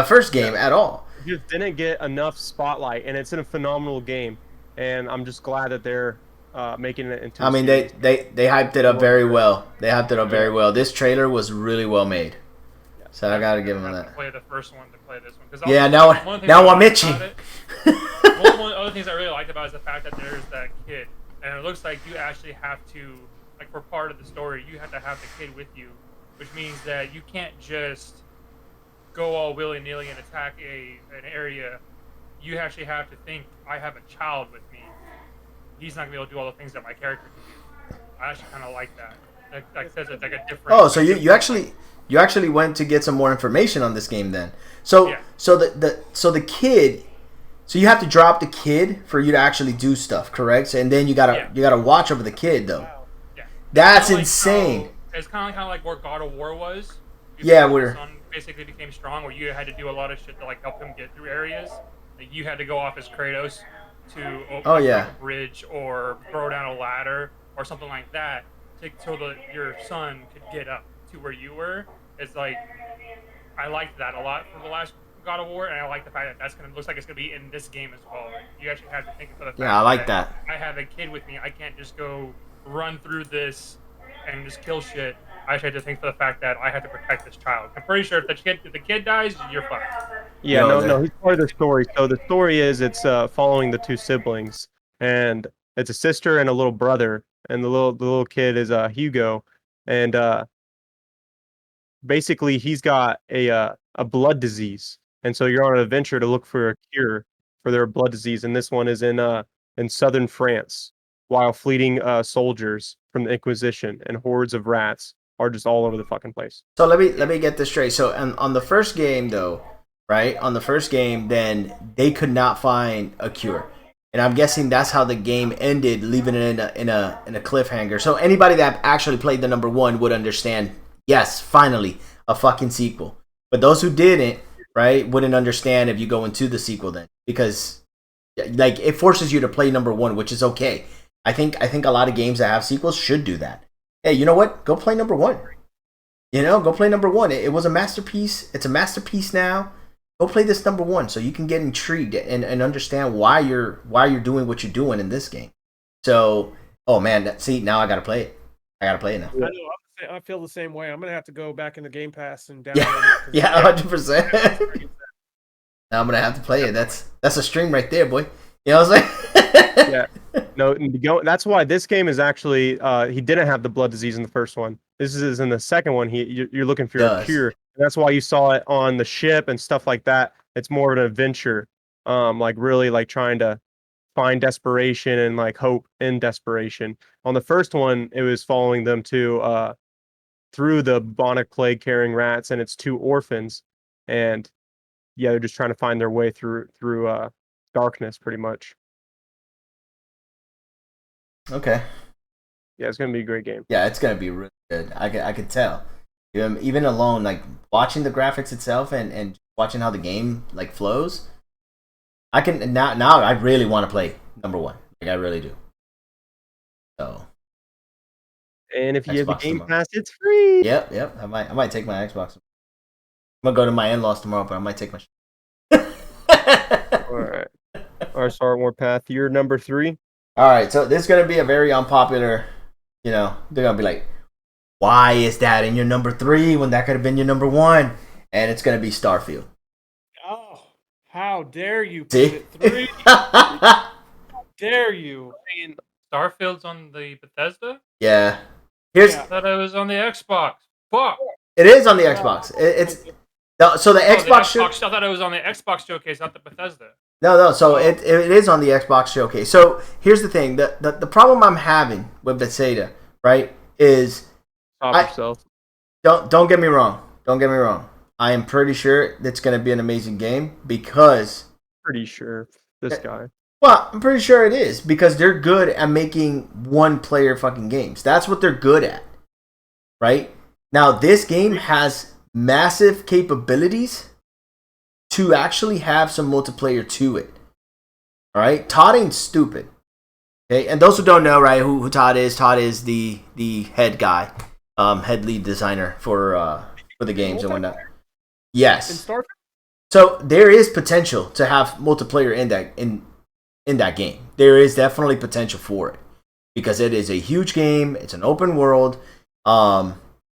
first game at all. Just didn't get enough spotlight, and it's in a phenomenal game. And I'm just glad that they're making it into. I mean, they hyped it up very well. They hyped it up very well. This trailer was really well made. So I gotta give them I have that. to play the first one to play this one. 'Cause Yeah, one thing now I I'm liked itching. about it- one of the other things I really liked about it is the fact that there's that kid, and it looks like you actually have to, like, for part of the story, you have to have the kid with you, which means that you can't just go all willy nilly and attack an area. You actually have to think, I have a child with me. He's not gonna be able to do all the things that my character can do. I actually kind of like that. Like says it's like a different. Oh, so you actually went to get some more information on this game then. So Yeah. so the kid, so you have to drop the kid for you to actually do stuff, correct? So, and then you gotta watch over the kid though. Yeah. That's Kinda like insane. it's kind of like where God of War was. Yeah, before where- his son basically became strong, where you had to do a lot of shit to like help him get through areas. Like, you had to go off as Kratos to open yeah. a bridge or throw down a ladder or something like that, so that your son could get up to where you were. It's like, I liked that a lot from the last God of War, and I like the fact that looks like it's gonna be in this game as well. Like, you actually have to think for the fact Yeah, I like that. I have a kid with me. I can't just go run through this and just kill shit. I actually have to think for the fact that I have to protect this child. I'm pretty sure if the kid dies, you're fucked. Yeah, No, no, he's part of the story. So the story is it's following the two siblings, and it's a sister and a little brother, and the little kid is Hugo, and basically he's got a blood disease, and so you're on an adventure to look for a cure for their blood disease, and this one is in southern France, while fleeing soldiers from the Inquisition and hordes of rats are just all over the fucking place. So let me get this straight. So on the first game though, right? On the first game, then they could not find a cure, and I'm guessing that's how the game ended, leaving it in a cliffhanger. So anybody that actually played the number one would understand. Yes, finally a fucking sequel. But those who didn't, right, wouldn't understand if you go into the sequel then, because like it forces you to play number one, which is okay. I think a lot of games that have sequels should do that. Hey, you know what? Go play number one. Go play number one. It was a masterpiece. It's a masterpiece now. Go play this number one so you can get intrigued and understand why you're doing what you're doing in this game. So, oh man, see, now I gotta play it. I gotta play it now. I know. I feel the same way. I'm gonna have to go back in the Game Pass and download it. Yeah, 100%. Now I'm gonna have to play it. That's a stream right there, boy. You know what I'm saying? Yeah. No, that's why this game is actually he didn't have the blood disease in the first one. This is in the second one. You're looking for a cure. And that's why you saw it on the ship and stuff like that. It's more of an adventure, like really like trying to find desperation and like hope in desperation. On the first one, it was following them to through the bubonic plague carrying rats, and it's two orphans, and yeah, they're just trying to find their way through darkness, pretty much. Okay. Yeah, it's gonna be a great game. Yeah, it's gonna be really good. I could tell. Even alone, like watching the graphics itself and watching how the game like flows, I can now I really want to play number one. Like I really do. So. And if you have the Xbox Game tomorrow. Pass, it's free. Yep. I might take my Xbox. I'm gonna go to my in-laws tomorrow, but I might take my. All right. All right, Star Warpath, you're number 3. All right, so this is gonna be a very unpopular. They're gonna be like, Why is that in your number 3 when that could have been your number 1? And it's gonna be Starfield. Oh, how dare you put See? it 3? How dare you? I mean, Starfield's on the Bethesda? Yeah. Here's Yeah. I thought it was on the Xbox. Fuck. It is on the Xbox. So the Xbox I thought it was on the Xbox showcase, not the Bethesda. No. So it is on the Xbox showcase. So here's the thing: the problem I'm having with Bethesda, right, is Stop yourself. Don't get me wrong. Don't get me wrong. I am pretty sure it's going to be an amazing game because. Pretty sure this guy. Well, I'm pretty sure it is because they're good at making one-player fucking games. That's what they're good at, right? Now this game has massive capabilities to actually have some multiplayer to it. All right, Todd ain't stupid. Okay, and those who don't know, right, who Todd is the head guy, head lead designer for the games and whatnot. Yes. So there is potential to have multiplayer in that game. There is definitely potential for it because it is a huge game. It's an open world,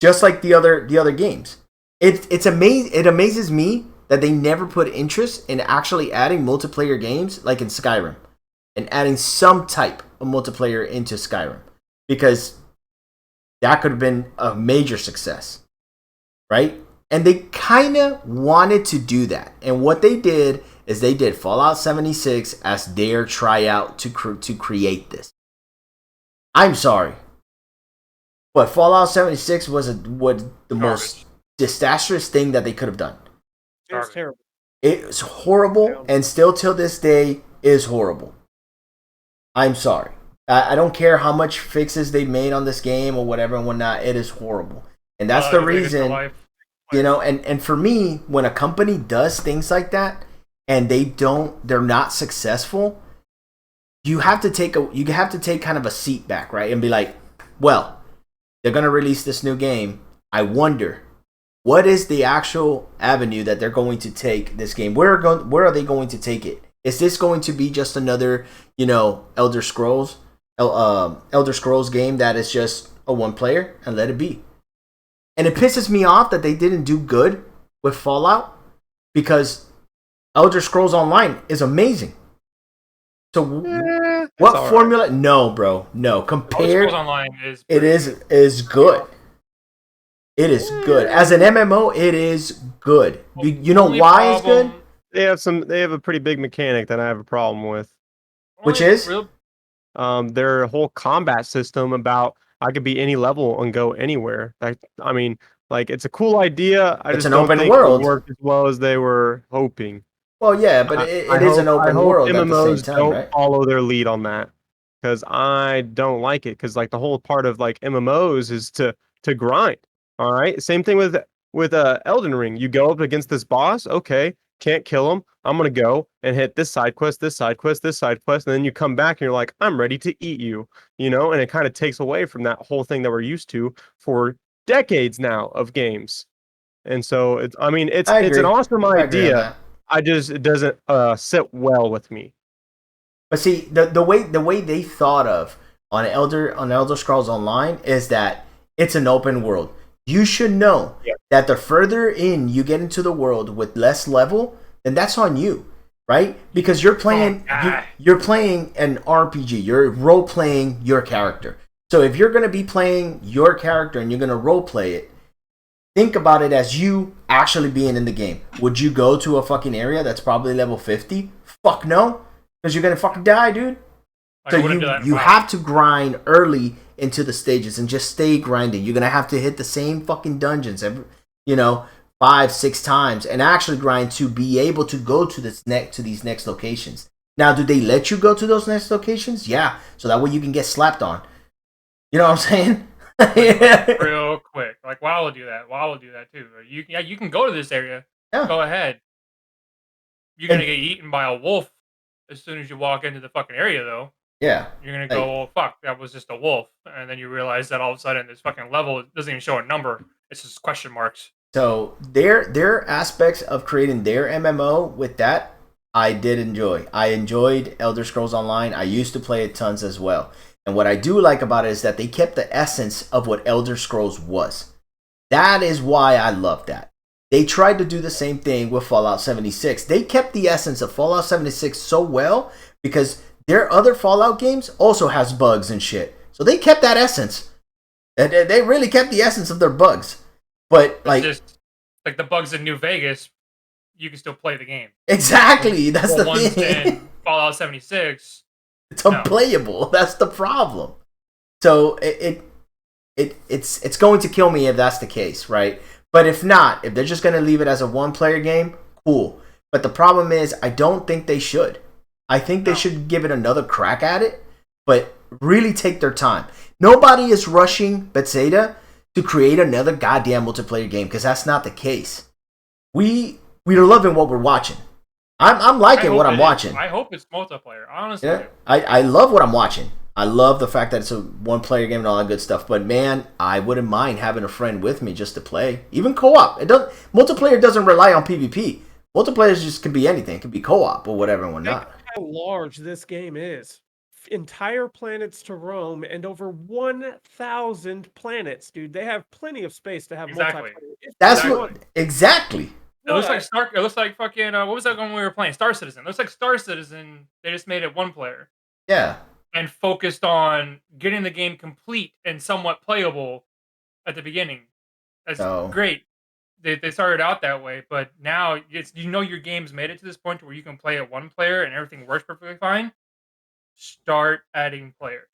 just like the other games. It amazes me that they never put interest in actually adding multiplayer games like in Skyrim and adding some type of multiplayer into Skyrim because that could have been a major success, right? And they kind of wanted to do that. And what they did is they did Fallout 76 as their tryout to create this. I'm sorry, but Fallout 76 was the most disastrous thing that they could have done. It was terrible. It's horrible, and still till this day is horrible. I'm sorry. I don't care how much fixes they made on this game or whatever and whatnot. It is horrible, and that's the reason. And for me, when a company does things like that and they're not successful, you have to take kind of a seat back, right, and be like, well, they're gonna release this new game. I wonder, what is the actual avenue that they're going to take this game? Where are they going to take it? Is this going to be just another, Elder Scrolls game that is just a one player and let it be? And it pisses me off that they didn't do good with Fallout because Elder Scrolls Online is amazing. So what formula? Right. No, bro. No. Compared, Online is good. It is good. As an MMO, it is good. You know why it's good? They have a pretty big mechanic that I have a problem with. Which is? Their whole combat system about I could be any level and go anywhere. It's a cool idea. I it's just an don't open think world. It worked as well as they were hoping. Well, yeah, but it is an open world MMOs at the same time, don't right? follow their lead on that because I don't like it. Because the whole part of MMOs is to grind. All right, same thing with Elden Ring. You go up against this boss. Okay, can't kill him. I'm gonna go and hit this side quest, this side quest, this side quest, and then you come back and you're like, I'm ready to eat you. And it kind of takes away from that whole thing that we're used to for decades now of games. And so it's an awesome idea. It doesn't sit well with me. But see, the way they thought of on Elder Scrolls Online is that it's an open world. You should know that the further in you get into the world with less level, then that's on you, right? Because you're playing you're playing an RPG. You're role playing your character. So if you're gonna be playing your character and you're gonna role play it, think about it as you actually being in the game. Would you go to a fucking area that's probably level 50? Fuck no, because you're gonna fucking die, dude. So you have to grind early into the stages and just stay grinding. You're gonna have to hit the same fucking dungeons every, 5-6 times and actually grind to be able to go to these next locations. Now, do they let you go to those next locations? Yeah, so that way you can get slapped on. You know what I'm saying? Real quick, WoW will do that. WoW will do that too. You can go to this area. Yeah. Go ahead. You're gonna get eaten by a wolf as soon as you walk into the fucking area, though. Yeah. You're gonna go, oh fuck, that was just a wolf, and then you realize that all of a sudden this fucking level doesn't even show a number; it's just question marks. So their aspects of creating their MMO with that, I did enjoy. I enjoyed Elder Scrolls Online. I used to play it tons as well. And what I do like about it is that they kept the essence of what Elder Scrolls was. That is why I love that. They tried to do the same thing with Fallout 76. They kept the essence of Fallout 76 so well because their other Fallout games also has bugs and shit. So they kept that essence. They really kept the essence of their bugs. But like, it's just like the bugs in New Vegas, you can still play the game. Exactly. That's the ones thing. in Fallout 76, it's unplayable. That's the problem. So it's going to kill me if that's the case, right? But if not, if they're just going to leave it as a one-player game, cool. But the problem is, I don't think they should. I think they should give it another crack at it, but really take their time. Nobody is rushing Bethesda to create another goddamn multiplayer game because that's not the case. We're loving what we're watching. I'm liking what I'm watching. I hope it's multiplayer, honestly. Yeah, I love what I'm watching. I love the fact that it's a one-player game and all that good stuff. But man, I wouldn't mind having a friend with me just to play, even co-op. Multiplayer doesn't rely on PvP. Multiplayer just could be anything. It could be co-op or whatever and whatnot. Think how large this game is. Entire planets to roam and over 1,000 planets, dude. They have plenty of space to have Exactly. multiplayer. That's exactly. It looks like It looks like fucking. What was that one we were playing? Star Citizen. It looks like Star Citizen. They just made it one player. Yeah. And focused on getting the game complete and somewhat playable at the beginning. That's great. They started out that way, but now your game's made it to this point where you can play it one player and everything works perfectly fine. Start adding players.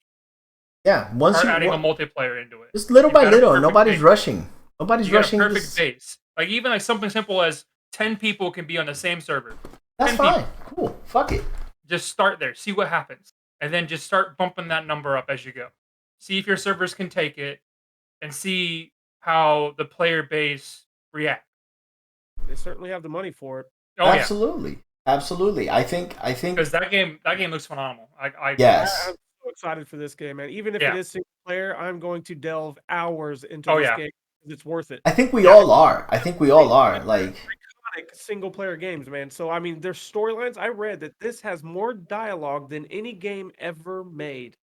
Yeah, start adding a multiplayer into it. Just little by little. Nobody's rushing. Nobody's rushing. Perfect base. Like even like something simple as 10 people can be on the same server. That's fine. Cool. Fuck it. Just start there. See what happens. And then just start bumping that number up as you go. See if your servers can take it, and see how the player base reacts. They certainly have the money for it. Oh, absolutely, absolutely. I think because that game looks phenomenal. Yes. I'm so excited for this game, man. Even if it is single player, I'm going to delve hours into this game. It's worth it. I think we all are. Like single player games, man. So I mean, there's storylines. I read that this has more dialogue than any game ever made.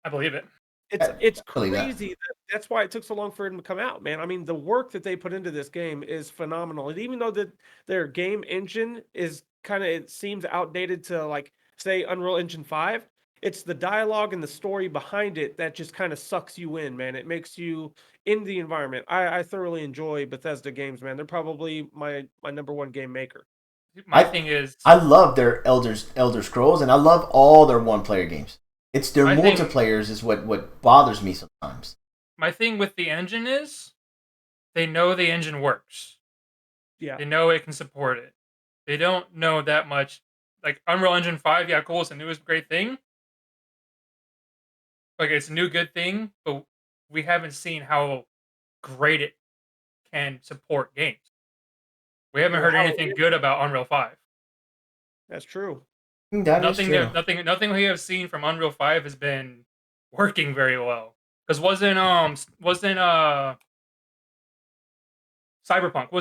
I believe it. It's crazy. That's why it took so long for it to come out, man. I mean, the work that they put into this game is phenomenal. And even though their game engine is it seems outdated to like say Unreal Engine 5, it's the dialogue and the story behind it that just kind of sucks you in, man. It makes you in the environment. I thoroughly enjoy Bethesda games, man. They're probably my number one game maker. My thing is, I love their Elder Scrolls, and I love all their one-player games. It's their multiplayers is what bothers me sometimes. My thing with the engine is, they know the engine works. Yeah. They know it can support it. They don't know that much. Like Unreal Engine 5, yeah, cool. It's the newest great thing. Like it's a new good thing, but we haven't seen how great it can support games. We haven't heard anything good about Unreal 5. That's true. Nothing we have seen from Unreal 5 has been working very well. Because wasn't Cyberpunk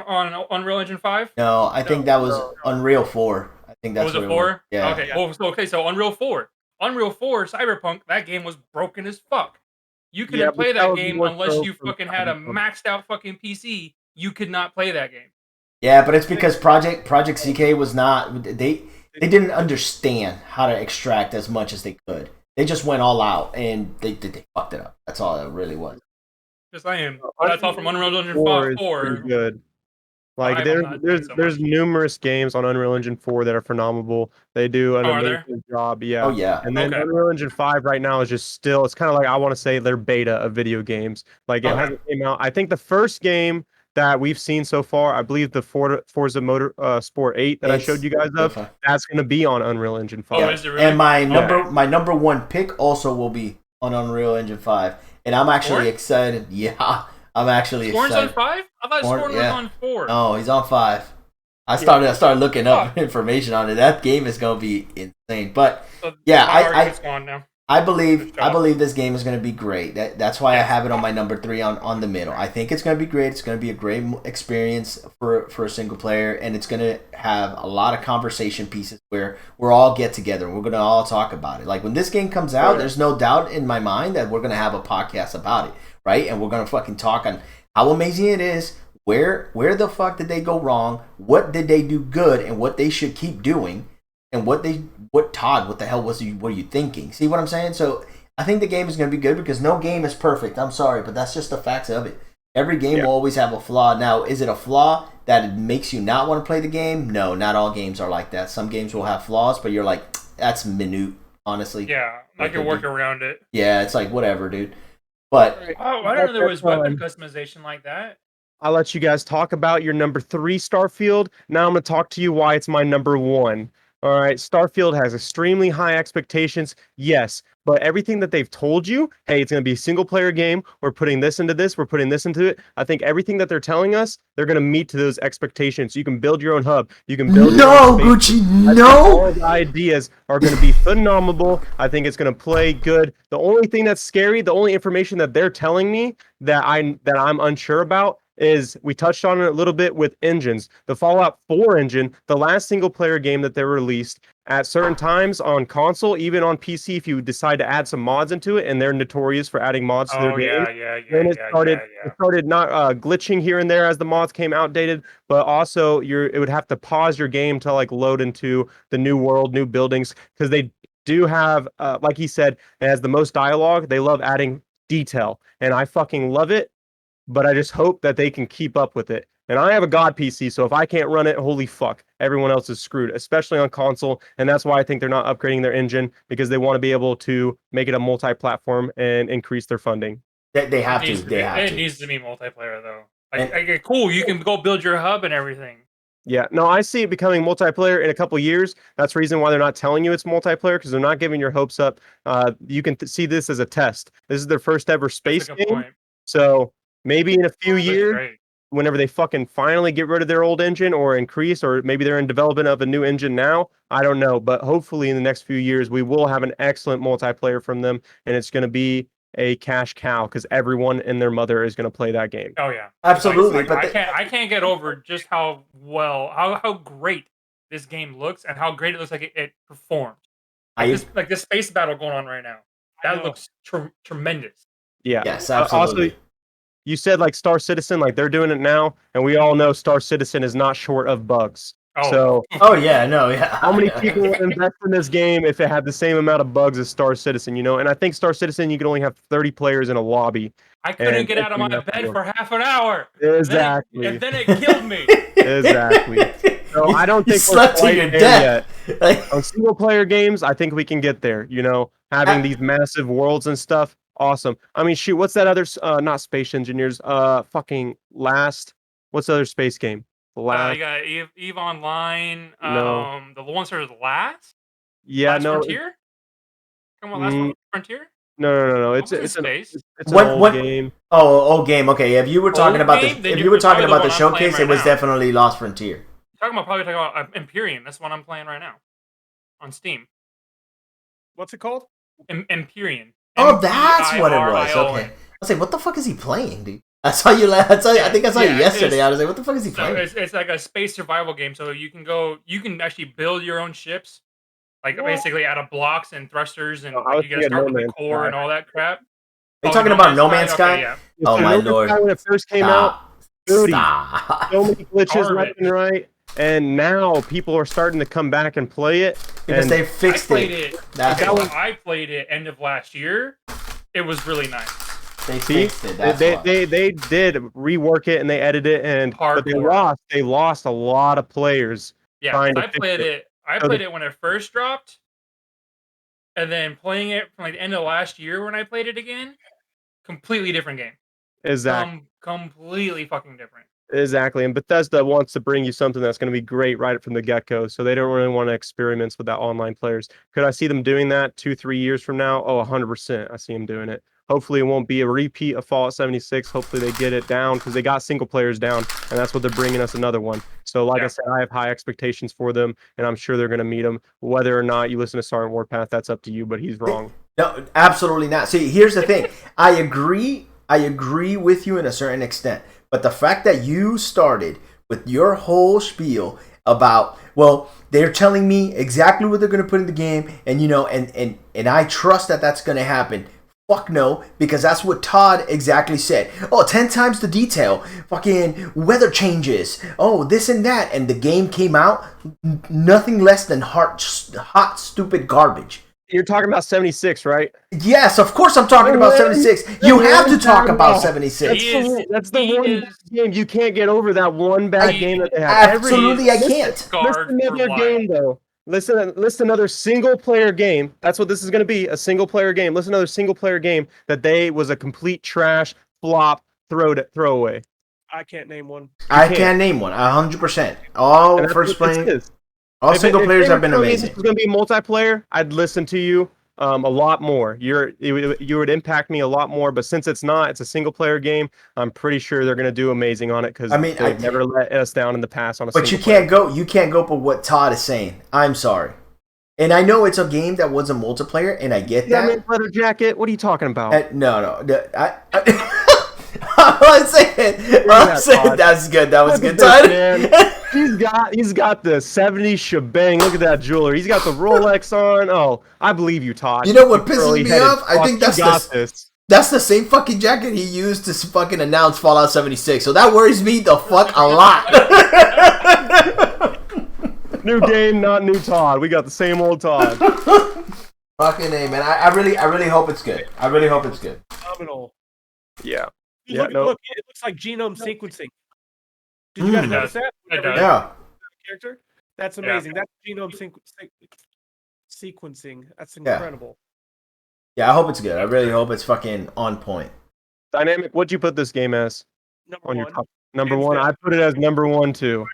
on Unreal Engine 5? No, I think that was Unreal 4. I think that's was it 4? Yeah. Okay. Well, so Unreal 4. Unreal 4 Cyberpunk, that game was broken as fuck. You couldn't play that game unless you fucking had a maxed out fucking PC. You could not play that game. Yeah, but it's because Project CK was not they didn't understand how to extract as much as they could. They just went all out and they fucked it up. That's all it really was. Just saying. That's all from Unreal Engine 4. Pretty good. Like there's numerous games on Unreal Engine 4 that are phenomenal. They do an amazing job. Yeah. Oh yeah. And then Unreal Engine 5 right now is just still. It's kind of like I want to say their beta of video games. Like it hasn't came out. I think the first game that we've seen so far, I believe the Forza Sport 8 that I showed you guys of, that's going to be on Unreal Engine 5. Oh, is it really? And my number one pick also will be on Unreal Engine 5, and I'm actually excited. Yeah, I'm actually excited. Scorn's on 5? I thought Scorn was on 4. Oh, he's on 5. I started looking up information on it. That game is going to be insane. But so I Scorn now. I believe For sure. this game is going to be great. That's why I have it on my number 3 on the middle. I think it's going to be great. It's going to be a great experience for a single player, and it's going to have a lot of conversation pieces where we're all get together and we're going to all talk about it. Like when this game comes out, there's no doubt in my mind that we're going to have a podcast about it, right? And we're going to fucking talk on how amazing it is. Where the fuck did they go wrong? What did they do good, and what they should keep doing? And what the hell were you thinking? See what I'm saying? So I think the game is going to be good because no game is perfect. I'm sorry, but that's just the facts of it. Every game will always have a flaw. Now, is it a flaw that makes you not want to play the game? No, not all games are like that. Some games will have flaws, but you're like, that's minute, honestly. Yeah, I can work around it. Yeah, it's like, whatever, dude. But Oh, I didn't know there was weapon customization like that. I'll let you guys talk about your number 3 Starfield. Now I'm going to talk to you why it's my number 1. All right, Starfield has extremely high expectations, yes, but everything that they've told you, hey, it's going to be a single-player game, we're putting this into this, we're putting this into it, I think everything that they're telling us, they're going to meet to those expectations. You can build your own hub, you can build your own Gucci, all the ideas are going to be phenomenal. I think it's going to play good. The only thing that's scary, the only information that they're telling me that I'm unsure about is we touched on it a little bit with engines. The Fallout 4 engine, the last single player game that they released, at certain times on console, even on PC, if you decide to add some mods into it, and they're notorious for adding mods to their games, it started not glitching here and there as the mods came outdated, but also it would have to pause your game to like load into the new world, new buildings, because they do have, like he said, it has the most dialogue. They love adding detail, and I fucking love it. But I just hope that they can keep up with it. And I have a God PC, so if I can't run it, holy fuck, everyone else is screwed, especially on console. And that's why I think they're not upgrading their engine, because they want to be able to make it a multi-platform and increase their funding. They have to. It needs to be multiplayer, though. Like, cool, you can go build your hub and everything. Yeah, no, I see it becoming multiplayer in a couple years. That's the reason why they're not telling you it's multiplayer, because they're not giving your hopes up. You can see this as a test. This is their first ever space game. Point. So maybe in a few years, whenever they fucking finally get rid of their old engine or increase, or maybe they're in development of a new engine now, I don't know. But hopefully in the next few years, we will have an excellent multiplayer from them, and it's going to be a cash cow because everyone and their mother is going to play that game. Oh yeah, absolutely. But I can't get over just how great this game looks and how great it looks like it performs. Like this space battle going on right now, that looks tremendous. Yeah. Yes, absolutely. Also, you said like Star Citizen, like they're doing it now, and we all know Star Citizen is not short of bugs. So, how many people would invest in this game if it had the same amount of bugs as Star Citizen? You know, and I think Star Citizen, you can only have 30 players in a lobby. I couldn't get out of my bed for half an hour. Exactly. And then it killed me. Exactly. So I don't think we're quite there yet. On single player games, I think we can get there. You know, having these massive worlds and stuff. Awesome. I mean, shoot, what's that other, not Space Engineers, fucking Last, what's the other space game? You got Eve Online, the one started Last? Yeah, Last Frontier? Come on, Last Frontier? No. It's space. It's an old game. Oh, old game. Okay, if you were talking about the showcase, it was definitely Lost Frontier. You're talking about Empyrean. That's what I'm playing right now on Steam. What's it called? Empyrean. Oh, that's what it was. Okay. I was like, what the fuck is he playing, dude? I saw you. I think I saw you yesterday. I was like, what the fuck is he playing? It's like a space survival game. So you can actually build your own ships, like basically out of blocks and thrusters, and you gotta start with the core and all that crap. Are you talking about No Man's Sky? Okay, yeah. Oh my lord! When it first came out, so many glitches left and right. And now people are starting to come back and play it because they fixed it. I played it end of last year. It was really nice. They fixed it. They did rework it and they edited it, but they lost a lot of players. Yeah, I played it when it first dropped, and then playing it from like the end of last year when I played it again. Completely different game. Exactly. Completely fucking different. Exactly, and Bethesda wants to bring you something that's going to be great right from the get-go, so they don't really want to experiment with that online players. Could I see them doing that 2-3 years from now? Oh, 100%. I see them doing it. Hopefully it won't be a repeat of Fallout 76. Hopefully they get it down because they got single players down, and that's what they're bringing us another one. So like I said, I have high expectations for them, and I'm sure they're going to meet them. Whether or not you listen to Sergeant Warpath, that's up to you, but he's wrong. No, absolutely not. See, here's the thing. I agree with you in a certain extent. But the fact that you started with your whole spiel about, well, they're telling me exactly what they're going to put in the game, and and I trust that that's going to happen. Fuck no, because that's what Todd exactly said. Oh, 10 times the detail. Fucking weather changes. Oh, this and that. And the game came out nothing less than hot, stupid garbage. You're talking about 76, right? Yes, of course I'm talking about 76. You have to talk about 76. That's the one game you can't get over, that one bad game that they have. Absolutely, I can't. Listen to another game, though. Listen another single-player game. That's what this is going to be, a single-player game. Listen another single-player game that was a complete trash, flop, throwaway. I can't name one. I can't name one, 100%. All first playing. All single players have been amazing. If this was going to be multiplayer, I'd listen to you a lot more. You would impact me a lot more, but since it's not, it's a single player game, I'm pretty sure they're going to do amazing on it because they've never let us down in the past on a But you can't go by what Todd is saying. I'm sorry. And I know it's a game that was a multiplayer, and I get that. Leather jacket? What are you talking about? No. I'm saying that's good. That was good, Todd. He's got the 70s shebang. Look at that jewelry. He's got the Rolex on. Oh, I believe you, Todd. You know what pisses me off? I think that's the same fucking jacket he used to fucking announce Fallout 76. So that worries me the fuck a lot. New game, not new Todd. We got the same old Todd. Fucking A, man. I really hope it's good. I really hope it's good. Phenomenal. Yeah. Look, it looks like genome sequencing. Did you guys notice that? Yeah. Character? That's amazing. That's genome sequencing. That's incredible. Yeah, I hope it's good. I really hope it's fucking on point. Dynamic, what'd you put this game as? Number one. I put it as number 1 too.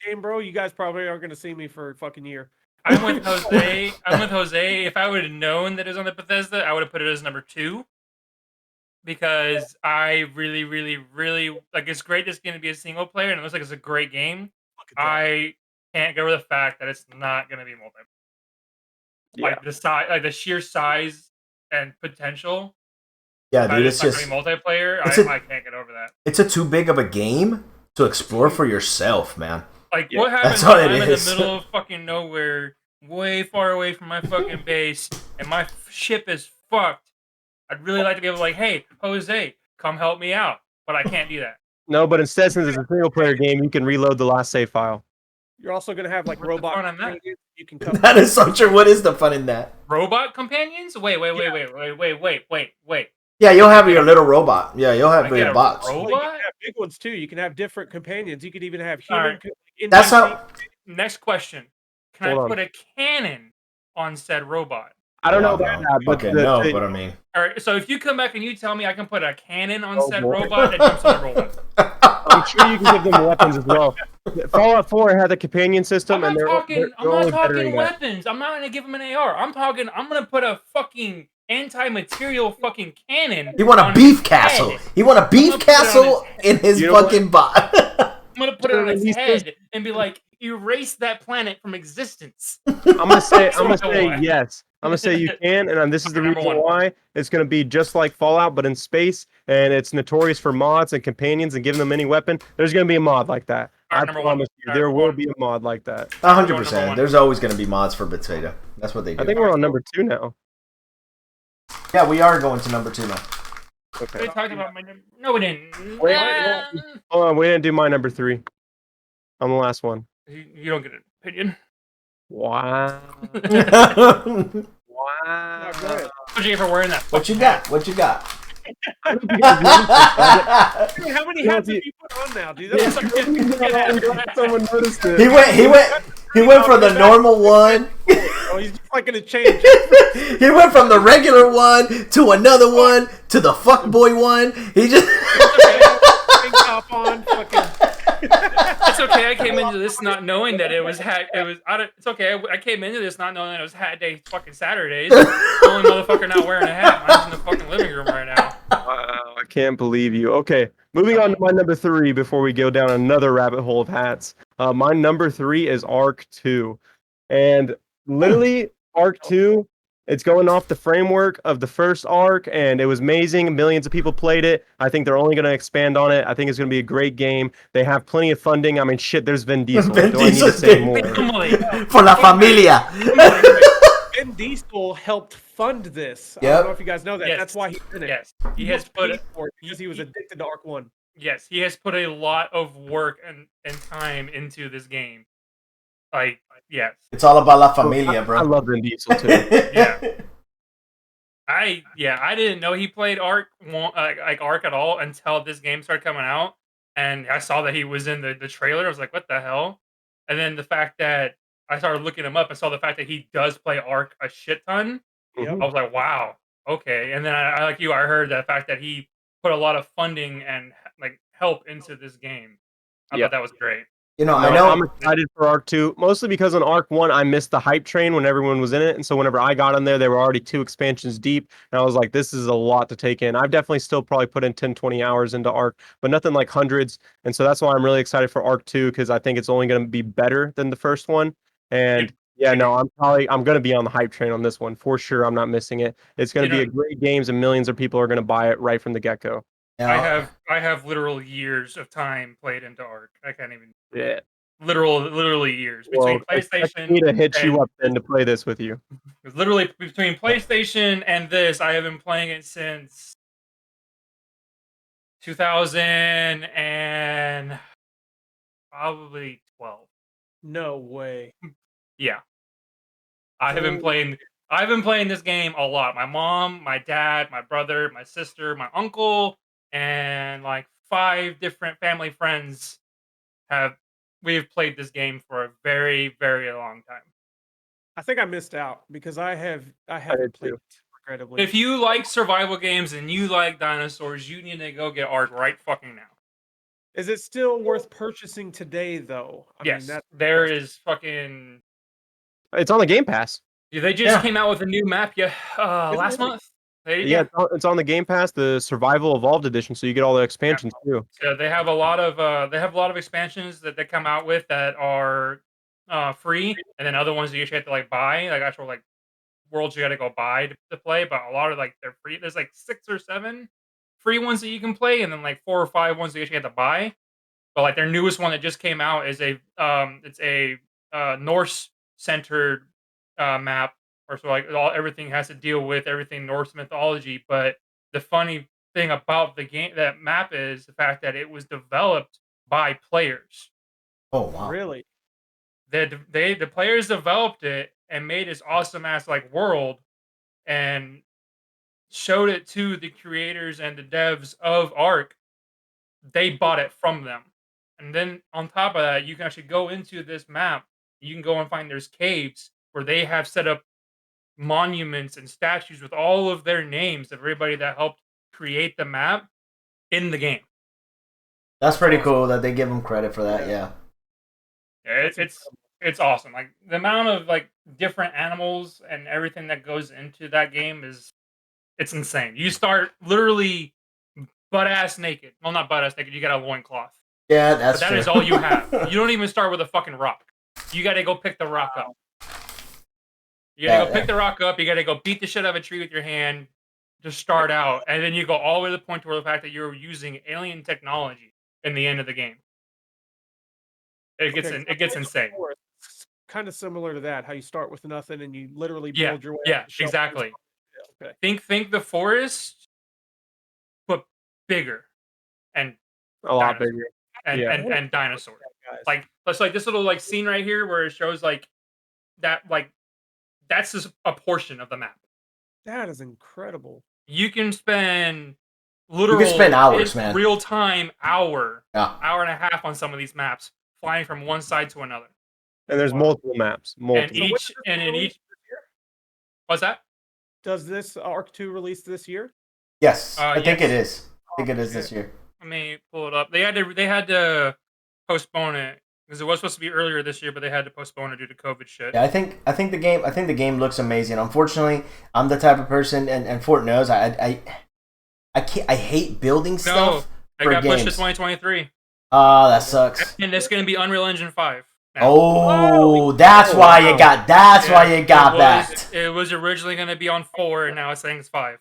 Game, bro. You guys probably aren't going to see me for a fucking year. I'm with Jose. If I would have known that it was on the Bethesda, I would have put it as number 2. Because I really, really, really like. It's great this game to be a single player, and it looks like it's a great game. I can't get over the fact that it's not going to be multiplayer. Like the size, like the sheer size and potential. Yeah, dude, it's just multiplayer. I can't get over that. It's too big of a game to explore for yourself, man. Like what happens when I'm in the middle of fucking nowhere, way far away from my fucking base, and my ship is fucked. I'd really like to be able to like, hey, Jose, come help me out. But I can't do that. No, but instead, since it's a single-player game, you can reload the last save file. You're also going to have like robot companions. You can that is so true. What is the fun in that? Robot companions? Wait. Yeah, you'll have your little robot. Yeah, you'll have your bots. Robot? You can have big ones too. You can have different companions. You could even have human. Right. That's how. Next question. Can I put a cannon on said robot? I don't know about that, but but I mean. All right, so if you come back and you tell me I can put a cannon on said robot, it jumps on the robot. I'm sure you can give them weapons as well. Fallout 4 had the companion system, I'm not talking weapons. I'm not gonna give them an AR. I'm gonna put a fucking anti-material fucking cannon. You want a beef castle? You want a beef castle in his fucking bot? I'm gonna put it on his head and be like, erase that planet from existence. I'm gonna say yes. I'm gonna say you can, and this is the reason why. It's gonna be just like Fallout, but in space, and it's notorious for mods and companions and giving them any weapon. There's gonna be a mod like that. I promise you, there will be a mod like that. 100%. There's always gonna be mods for Bethesda. That's what they do. I think we're on number 2 now. Yeah, we are going to number 2 now. Okay. We talked about my number. No, we didn't. Wait, hold on, we didn't do my number 3. I'm the last one. You don't get an opinion. Wow. Wow. What you get for wearing that? What you got? What you got? How many hats have you put on now, dude? Someone noticed it. He went from the normal one. Oh, he's just like gonna change. He went from the regular one to another one to the fuckboy one. He just top on, fucking. It's okay. I came into this not knowing that it was hat. It's okay. I came into this not knowing that it was hat day, fucking Saturdays. The only motherfucker not wearing a hat. Mine's in the fucking living room right now. Wow, I can't believe you. Okay, moving on to my number 3 before we go down another rabbit hole of hats. My number 3 is Arc 2, and literally Arc 2 It's going off the framework of the first arc, and it was amazing. Millions of people played it. I think they're only going to expand on it. I think it's going to be a great game. They have plenty of funding. I mean, shit, there's Vin Diesel. Vin Do I need to Diesel's say dead. more? For la familia. Vin Diesel helped fund this. I Yep. don't know if you guys know that. Yes. That's why he's in it. Yes, he has put paid for it because he was addicted to Arc 1. yes, he has put a lot of work and time into this game. Like, yes, It's all about la familia, bro. I love Vin Diesel too. Yeah. I didn't know he played Arc like Arc at all until this game started coming out, and I saw that he was in the trailer. I was like, what the hell? And then the fact that I started looking him up and saw the fact that he does play Arc a shit ton. Yep. I was like, wow, okay. And then I like you, I heard the fact that he put a lot of funding and like help into this game. I thought that was great. You know, No, I know. I'm excited for Arc 2, mostly because on Arc 1, I missed the hype train when everyone was in it. And so whenever I got on there, they were already 2 expansions deep. And I was like, this is a lot to take in. I've definitely still probably put in 10, 20 hours into Arc, but nothing like hundreds. And so that's why I'm really excited for Arc 2, because I think it's only going to be better than the first one. And yeah, no, I'm going to be on the hype train on this one for sure. I'm not missing it. It's going to be a great game, and millions of people are going to buy it right from the get-go. Yeah. I have literal years of time played into Arc. I can't even. Yeah. Literally years between PlayStation. I need to hit you up then to play this with you. Literally between PlayStation and this, I have been playing it since 2000 and probably 12. No way. Yeah, I've been playing this game a lot. My mom, my dad, my brother, my sister, my uncle, and like 5 different family friends we've played this game for a very, very long time. I think I missed out because I haven't played it, regrettably. If you like survival games and you like dinosaurs, you need to go get Arc right fucking now. Is it still worth purchasing today, though? Yes, there is fucking. It's on the Game Pass. Yeah, they just came out with a new map. Last month. It's on the Game Pass, the Survival Evolved edition, so you get all the expansions too. So they have a lot of expansions that they come out with that are free, and then other ones that you actually have to like buy, like actual like worlds you got to go buy to play. But a lot of like they're free. There's like 6 or 7 free ones that you can play, and then like 4 or 5 ones that you actually have to buy. But like their newest one that just came out is it's a Norse centered map. Or so like everything has to deal with everything Norse mythology. But the funny thing about the game, that map, is the fact that it was developed by players. Oh wow! Really? The players developed it and made this awesome ass like world, and showed it to the creators and the devs of Arc. They bought it from them, and then on top of that, you can actually go into this map. You can go and find there's caves where they have set up monuments and statues with all of their names of everybody that helped create the map in the game. That's pretty cool that they give them credit for that. Yeah. It's awesome. Like the amount of like different animals and everything that goes into that game it's insane. You start literally butt ass naked. Well, not butt ass naked. You got a loincloth. Yeah, that's But that true. is all you have. You don't even start with a fucking rock. You got to go pick the rock up. You gotta go pick the rock up. You gotta go beat the shit out of a tree with your hand to start out, and then you go all the way to the point to where the fact that you're using alien technology in the end of the game. It gets insane. It's kind of similar to that. How you start with nothing and you literally Yeah, build your way. yeah, up the shelf. exactly. Yeah, okay. Think the forest, but bigger and A lot dinosaurs. bigger. and dinosaurs. Guys. Like let's like this little like scene right here where it shows like that like that's just a portion of the map. That is incredible. You can spend hours, man. real time hour Yeah. and a half on some of these maps, flying from one side to another. And there's multiple maps. Multiple. And in each what's that? Does this Arc 2 release this year? Yes, I think yes. it is. I think it is this year. Let me pull it up. They had to postpone it because it was supposed to be earlier this year, but they had to postpone it due to COVID shit. Yeah, I think the game looks amazing. Unfortunately, I'm the type of person, and Fort knows I hate building stuff I for got games. pushed to 2023. That sucks. And it's going to be Unreal Engine 5 now. Oh, that's why you got. That's why you got backed. It was originally going to be on 4, and now it's saying it's 5.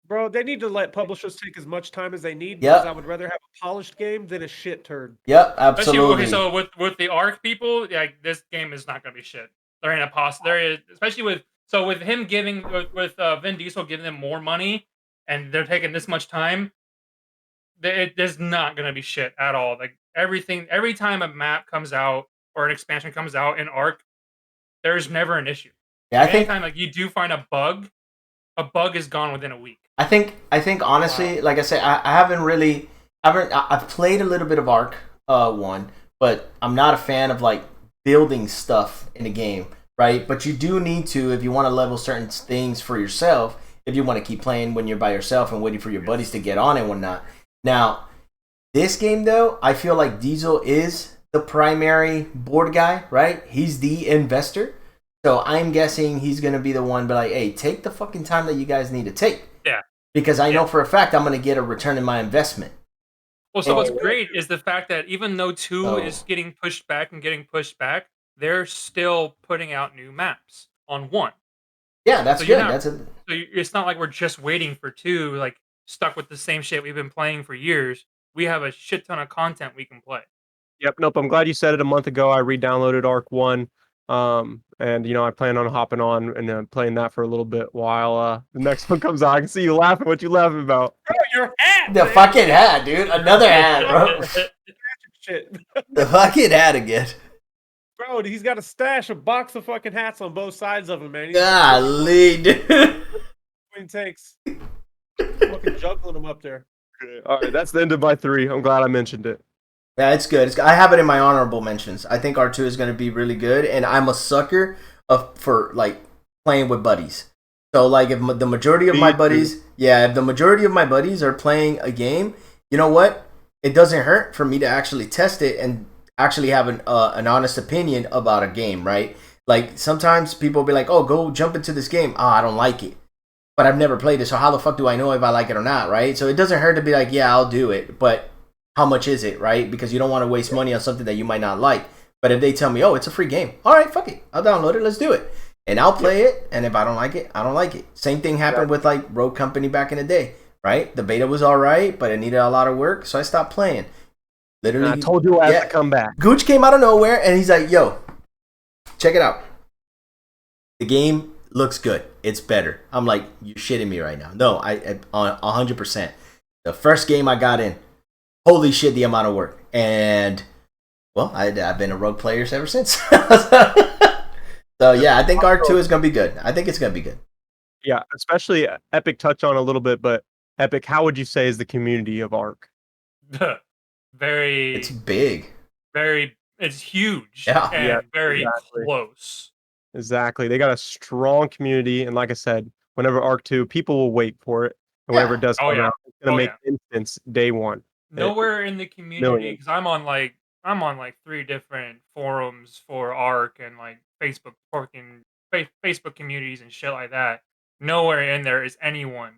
Bro, they need to let publishers take as much time as they need Yep. because I would rather have a polished game than a shit turd. Yep, absolutely. Especially, okay, so with the Arc people, like this game is not going to be shit. There ain't a there is, especially with him giving with Vin Diesel giving them more money, and they're taking this much time. There's not going to be shit at all. Like every time a map comes out or an expansion comes out in Arc, there's never an issue. Yeah, I think anytime like you do find a bug is gone within a week. I think honestly, like I said, I haven't really I've played a little bit of Ark 1, but I'm not a fan of like building stuff in a game, right? But you do need to if you want to level certain things for yourself, if you want to keep playing when you're by yourself and waiting for your buddies to get on and whatnot. Now, this game though, I feel like Diesel is the primary board guy, right? He's the investor. So I'm guessing he's going to be the one, but like, hey, take the fucking time that you guys need to take. Yeah. Because I know for a fact I'm going to get a return in my investment. Well, so what's great is the fact that even though 2 is getting pushed back, they're still putting out new maps on 1. Yeah, that's good. So it's not like we're just waiting for 2, like stuck with the same shit we've been playing for years. We have a shit ton of content we can play. Yep. Nope. I'm glad you said it a month ago. I re-downloaded Arc 1. And I plan on hopping on and playing that for a little bit while the next one comes out. I can see you laughing. What you laughing about? Bro, your hat! The fucking hat, dude. Another hat, bro. Shit. The fucking hat again. Bro, he's got a stash, a box of fucking hats on both sides of him, man. Golly, dude. Twin takes. Fucking juggling him up there. All right, that's the end of my 3. I'm glad I mentioned it. Yeah, it's good. I have it in my honorable mentions. I think R2 is going to be really good, and I'm a sucker for like playing with buddies. So like if the majority of my buddies, if the majority of my buddies are playing a game, you know what? It doesn't hurt for me to actually test it and actually have an honest opinion about a game, right? Like sometimes people will be like, "Oh, go jump into this game." "Oh, I don't like it." But I've never played it, so how the fuck do I know if I like it or not, right? So it doesn't hurt to be like, "Yeah, I'll do it," but how much is it, right? Because you don't want to waste money on something that you might not like. But if they tell me, oh, it's a free game, all right, fuck it, I'll download it, let's do it. And I'll play it, and if I don't like it, I don't like it. Same thing happened with like Rogue Company back in the day, right? The beta was all right, but it needed a lot of work, so I stopped playing. Literally, And I told you I had to come back. Gooch came out of nowhere, and he's like, yo, check it out. The game looks good. It's better. I'm like, you're shitting me right now. No, I 100%. The first game I got in, holy shit, the amount of work. And, well, I've been a Rogue player ever since. So, yeah, I think R2 is going to be good. I think it's going to be good. Yeah, especially Epic touched on a little bit, but Epic, how would you say is the community of Ark? Very. It's big. It's huge. Yeah. And very exactly. close. Exactly. They got a strong community, and like I said, whenever Ark 2, people will wait for it. And whenever it does come out, it's gonna make instance day one. Nowhere in the community, because I'm on like 3 different forums for Ark and like Facebook communities and shit like that. Nowhere in there is anyone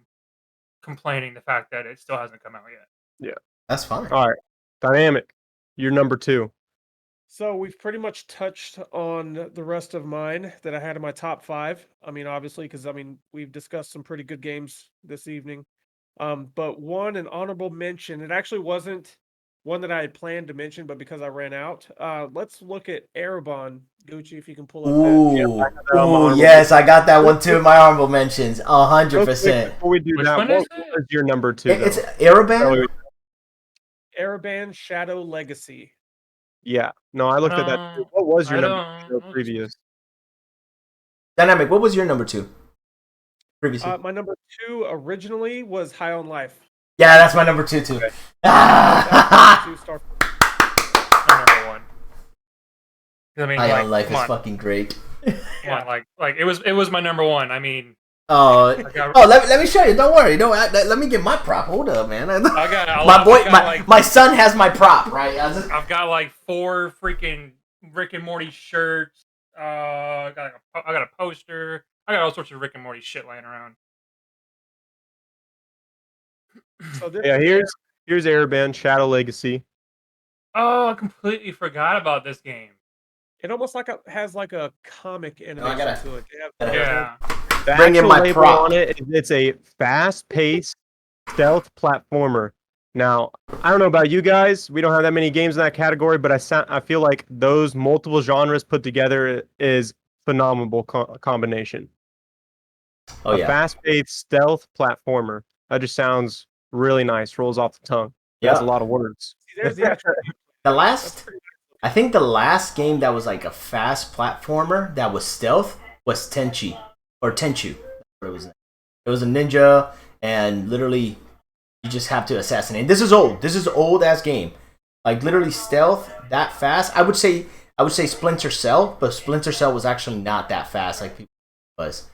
complaining the fact that it still hasn't come out yet. Yeah, that's fine. All right, Dynamic, you're number 2. So we've pretty much touched on the rest of mine that I had in my top 5. I mean, obviously, because we've discussed some pretty good games this evening. But an honorable mention. It actually wasn't one that I had planned to mention, but because I ran out, let's look at Erebon. Gucci, if you can pull up that. Ooh, yes, I got that one too in my honorable mentions. 100%. Before we do that, what was your number 2? It's Erebon? Erebon Shadow Legacy. Yeah. No, I looked at that too. What was your number 2 previous? Dynamic, what was your number 2 previously? My number 2 originally was High on Life. Yeah, that's my number 2 too. Okay. Number 1. I mean, High on Life is fucking great. Come on, like it was my number 1. I mean, let me show you. Don't worry. Let me get my prop. Hold up, man. My son has my prop, right? I've got like 4 freaking Rick and Morty shirts. I got a poster. I got all sorts of Rick and Morty shit laying around. So here's Erebon Shadow Legacy. Oh, I completely forgot about this game. It almost has like a comic animation gotta- to it. They have Yeah. The Bring in actual my label prop. on it, it's a fast-paced stealth platformer. Now, I don't know about you guys. We don't have that many games in that category, but I feel like those multiple genres put together is phenomenal combination. Oh A yeah. fast-paced stealth platformer. That just sounds really nice. Rolls off the tongue. That's a Yeah. lot of words. See, there's the actual. I think the last game that was like a fast platformer that was stealth was Tenchi or Tenchu. It was a ninja, and literally you just have to assassinate. This is old. This is old ass game. Like literally stealth that fast. I would say Splinter Cell, but Splinter Cell was actually not that fast like people was.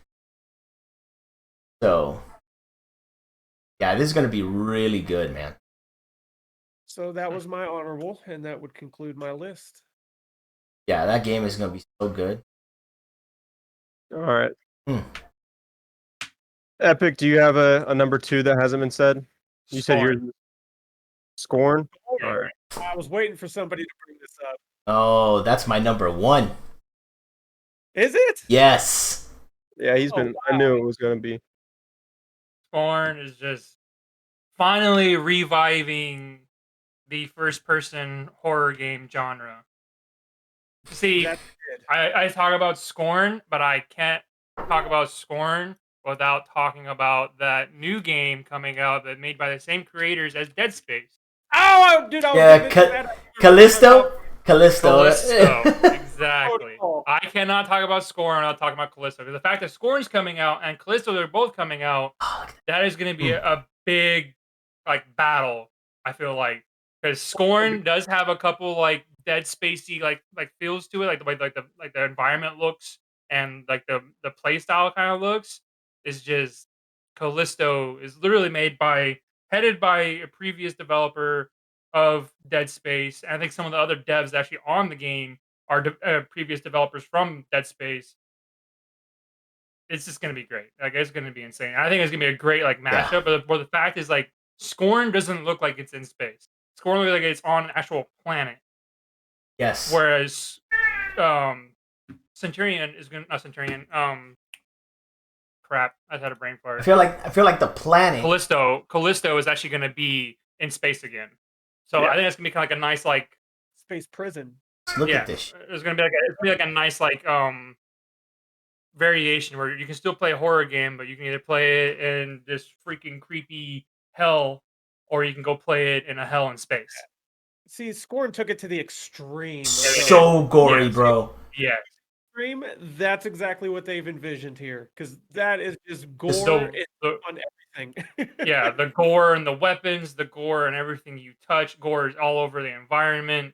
So yeah, this is gonna be really good, man. So that was my honorable, and that would conclude my list. Yeah, that game is gonna be so good. All right. Hmm. Epic, do you have a number 2 that hasn't been said? You said yours. Scorn? Yeah. All right. I was waiting for somebody to bring this up. Oh, that's my number 1. Is it? Yes. Yeah, he's been. I knew it was going to be. Scorn is just finally reviving the first-person horror game genre. See, That's I talk about Scorn, but I can't talk about Scorn without talking about that new game coming out that made by the same creators as Dead Space. Oh, dude! I was Yeah, gonna mention that. Callisto. Callisto, exactly. Oh. I cannot talk about Scorn without talking about Callisto, because the fact that Scorn's coming out and Callisto, they're both coming out, that is going to be a big like battle. I feel like, because Scorn does have a couple like Dead Spacey like feels to it, like the way the environment looks and like the play style kind of looks. Is just Callisto is literally headed by a previous developer of Dead Space. And I think some of the other devs actually on the game are previous developers from Dead Space. It's just going to be great. Like, it's going to be insane. I think it's going to be a great like mashup. But the fact is, like, Scorn doesn't look like it's in space. Scorn looks like it's on an actual planet. Yes. Whereas Centurion is going to not Centurion. Crap, I had a brain fart. I feel like the planet. Callisto is actually going to be in space again. So I think it's going to be kind of like a nice like space prison. Look at this. It's going to be like a nice like variation where you can still play a horror game, but you can either play it in this freaking creepy hell, or you can go play it in a hell in space. See, Scorn took it to the extreme. So gory, bro. Yeah. Extreme. That's exactly what they've envisioned here, because that is just gore on everything. Yeah, the gore and the weapons, the gore and everything you touch. Gore is all over the environment.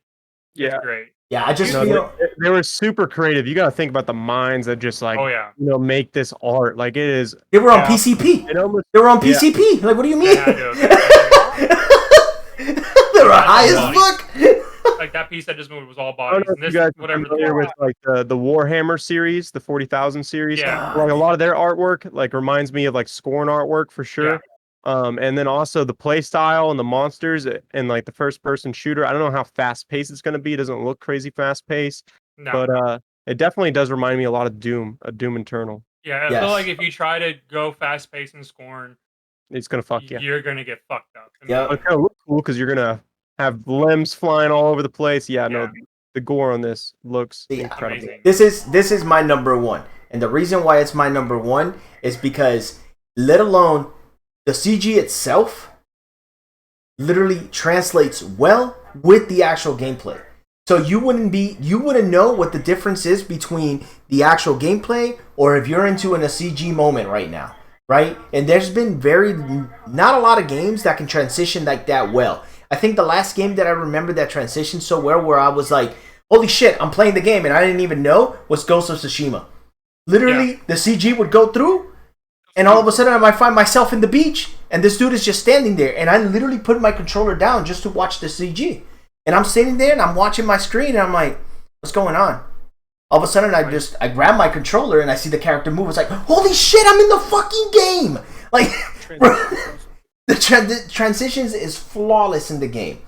It's great. Yeah, I just feel they were super creative. You got to think about the minds that just like make this art. Like it is. They were on PCP. They were on PCP. Like, what do you mean? They were high as fuck. Like that piece that just moved was all I don't bodies. know if you guys are familiar with like the Warhammer series, the 40,000 series. Yeah. Like a lot of their artwork like reminds me of like Scorn artwork for sure. Yeah. And then also the play style and the monsters and like the first person shooter. I don't know how fast paced it's going to be. It doesn't look crazy fast paced, but it definitely does remind me a lot of Doom Eternal. Yeah, I feel like if you try to go fast paced and Scorn, it's going to fuck you. You're going to get fucked up. Yeah. It's going to look cool because you're going to have limbs flying all over the place. Yeah, no, the gore on this looks incredible. Amazing. This is my number 1. And the reason why it's my number 1 is because let alone the CG itself literally translates well with the actual gameplay. So you wouldn't know what the difference is between the actual gameplay or if you're into a CG moment right now, right? And there's been not a lot of games that can transition like that well. I think the last game that I remember that transitioned so well where I was like, holy shit, I'm playing the game and I didn't even know was Ghost of Tsushima. Literally, the CG would go through and all of a sudden I might find myself in the beach and this dude is just standing there and I literally put my controller down just to watch the CG. And I'm sitting there and I'm watching my screen and I'm like, what's going on? All of a sudden I grab my controller and I see the character move. It's like, holy shit, I'm in the fucking game! Like, the transitions is flawless in the game.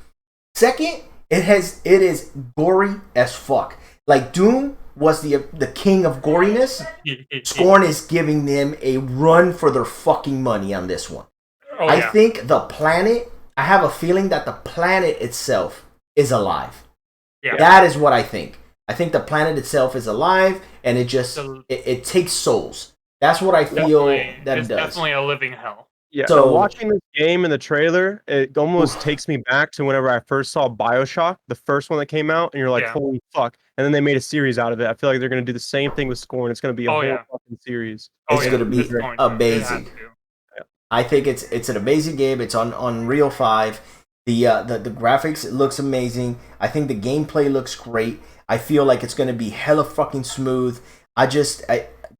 Second, it is gory as fuck. Like Doom was the king of goriness. Scorn is giving them a run for their fucking money on this one. Oh, I think the planet, I have a feeling that the planet itself is alive. Yeah. That is what I think. I think the planet itself is alive, and it just, it takes souls. That's what I feel that it does. It's definitely a living hell. Yeah, So watching this game in the trailer, it almost takes me back to whenever I first saw BioShock, the first one that came out, and you're like, holy fuck. And then they made a series out of it. I feel like they're going to do the same thing with Scorn. It's going to be a whole fucking series. It's going to be amazing. I think it's an amazing game. It's on Unreal 5. The graphics, it looks amazing. I think the gameplay looks great. I feel like it's going to be hella fucking smooth.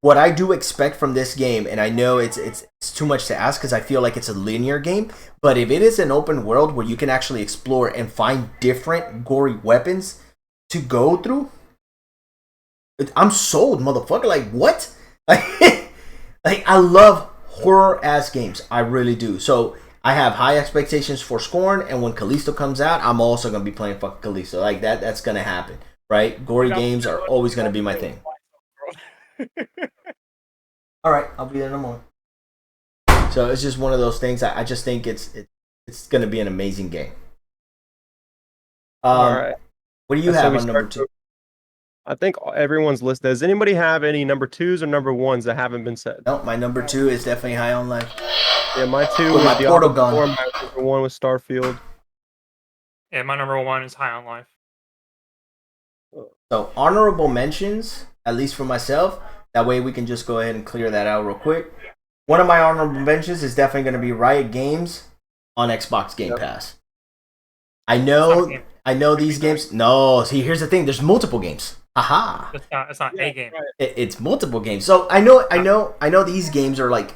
What I do expect from this game, and I know it's too much to ask because I feel like it's a linear game, but if it is an open world where you can actually explore and find different gory weapons to go through, I'm sold, motherfucker. Like, what? Like, I love horror-ass games. I really do. So I have high expectations for Scorn, and when Callisto comes out, I'm also going to be playing fucking Callisto. Like, that's going to happen, right? Gory games are always going to be my thing. All right, I'll be there in a moment. So it's just one of those things. I just think it's going to be an amazing game. All right. What do you have on number 2? I think everyone's list. Does anybody have any number 2s or number 1s that haven't been said? No, my number 2 is definitely High on Life. Yeah, my 2 was my Portal Gun. My number 1 was Starfield. Yeah, my number 1 is High on Life. So honorable mentions, at least for myself. That way we can just go ahead and clear that out real quick. One of my honorable mentions is definitely going to be Riot Games on Xbox Game Pass. I know these games. No, see, here's the thing. There's multiple games. Aha. It's not a game. It's multiple games. So I know these games are like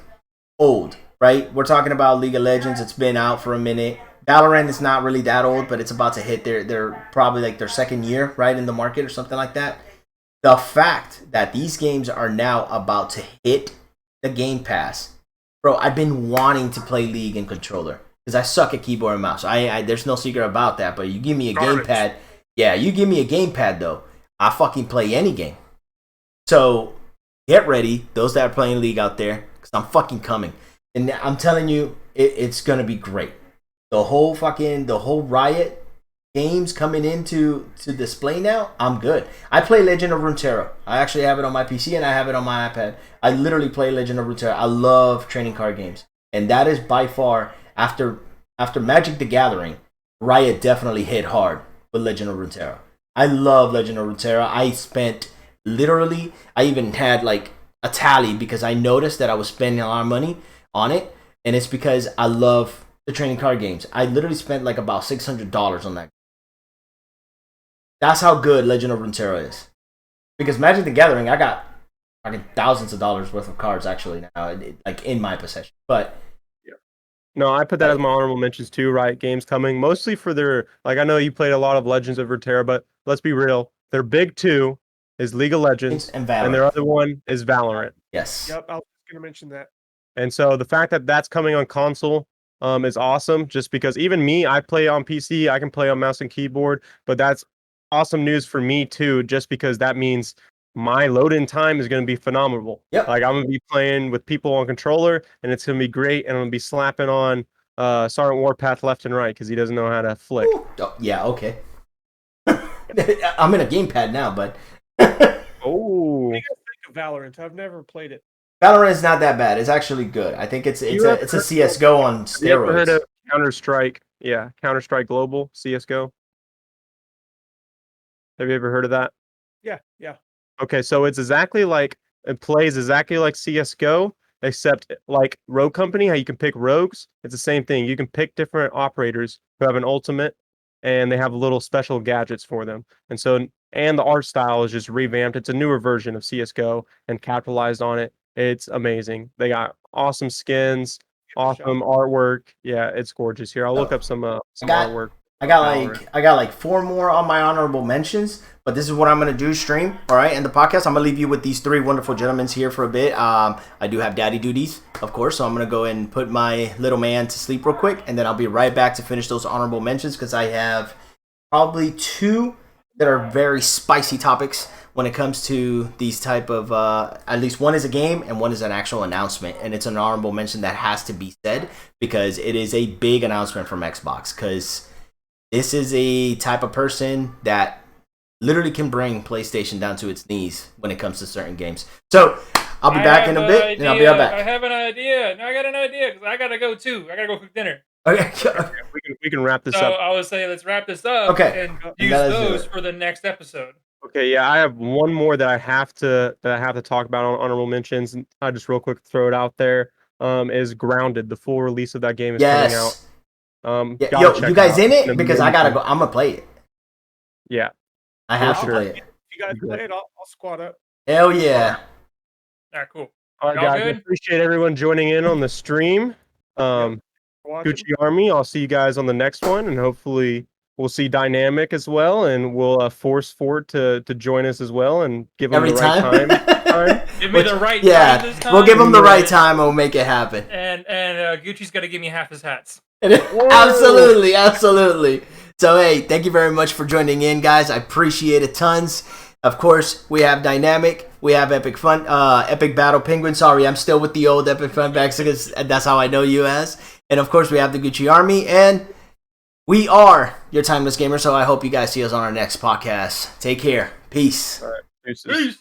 old, right? We're talking about League of Legends. It's been out for a minute. Valorant is not really that old, but it's about to hit their probably like their second year, right, in the market or something like that. The fact that these games are now about to hit the Game Pass, bro, I've been wanting to play League and controller because I suck at keyboard and mouse. I there's no secret about that. But you give me a gamepad, you give me a gamepad though, I fucking play any game. So get ready, those that are playing League out there, because I'm fucking coming, and I'm telling you, it's gonna be great. The whole Riot games coming into display now, I'm good. I play Legend of Runeterra. I actually have it on my PC and I have it on my iPad. I literally play Legend of Runeterra. I love trading card games. And that is by far, after Magic the Gathering, Riot definitely hit hard with Legend of Runeterra. I love Legend of Runeterra. I even had like a tally because I noticed that I was spending a lot of money on it. And it's because I love the trading card games. I literally spent like about $600 on that. That's how good Legend of Runeterra is. Because Magic the Gathering, I got thousands of dollars worth of cards actually now, like in my possession. But no, I put that as my honorable mentions too. Riot Games coming mostly for their, like, I know you played a lot of Legends of Runeterra, but let's be real. Their big 2 is League of Legends, and Valorant. And their other one is Valorant. Yes. Yep, I was going to mention that. And so the fact that that's coming on console is awesome. Just because even me, I play on PC, I can play on mouse and keyboard, but that's awesome news for me too, just because that means my load-in time is going to be phenomenal. Yep. Like I'm going to be playing with people on controller, and it's going to be great, and I'm going to be slapping on Sergeant Warpath left and right because he doesn't know how to flick. Oh, yeah, okay. I'm in a gamepad now, but... Oh. What do you guys think of Valorant? I've never played it. Valorant is not that bad. It's actually good. I think it's a CS:GO on steroids. You ever heard of Counter-Strike? Yeah, Counter-Strike Global, CS:GO. Have you ever heard of that? Yeah. Okay, so it plays exactly like CS:GO, except like Rogue Company, how you can pick rogues. It's the same thing. You can pick different operators who have an ultimate, and they have little special gadgets for them. And the art style is just revamped. It's a newer version of CS:GO and capitalized on it. It's amazing. They got awesome skins, awesome artwork. Yeah, it's gorgeous. Here, I'll look up some artwork. I got like 4 more on my honorable mentions, but this is what I'm gonna do stream. All right, in the podcast, I'm gonna leave you with these 3 wonderful gentlemen here for a bit. I do have daddy duties, of course, so I'm gonna go ahead and put my little man to sleep real quick, and then I'll be right back to finish those honorable mentions because I have probably 2, that are very spicy topics when it comes to these type of at least one is a game and one is an actual announcement, and it's an honorable mention that has to be said because it is a big announcement from Xbox, because this is a type of person that literally can bring PlayStation down to its knees when it comes to certain games. So I'll be back in a bit, and I'll be right back. I have an idea. No, I got an idea because I gotta go too. I gotta go cook dinner. Okay. We can wrap this So up. I would say let's wrap this up. Okay. And use those for the next episode. Okay, yeah, I have one more that I have to talk about on honorable mentions, and I just real quick throw it out there. Is Grounded. The full release of that game is coming out. Yeah. Yo, you guys in it? Because I gotta go. I'm gonna play it. Yeah, I have to play it. If you guys play it, I'll squad up. Hell yeah. All right, cool. all right, guys. I appreciate everyone joining in on the stream. Gucci Army. I'll see you guys on the next one, and hopefully we'll see Dynamic as well, and we'll force Fort to join us as well, and give him the right time. Give me the right time this time. We'll give him the right time, and we'll make it happen. And Gucci's got to give me half his hats. Absolutely, absolutely. So, hey, thank you very much for joining in, guys. I appreciate it tons. Of course, we have Dynamic. We have Epic Battle Penguin. Sorry, I'm still with the old Epic Fun Bags because that's how I know you as. And, of course, we have the Gucci Army. And we are your Timeless Gamer, so I hope you guys see us on our next podcast. Take care. Peace. All right. Peace.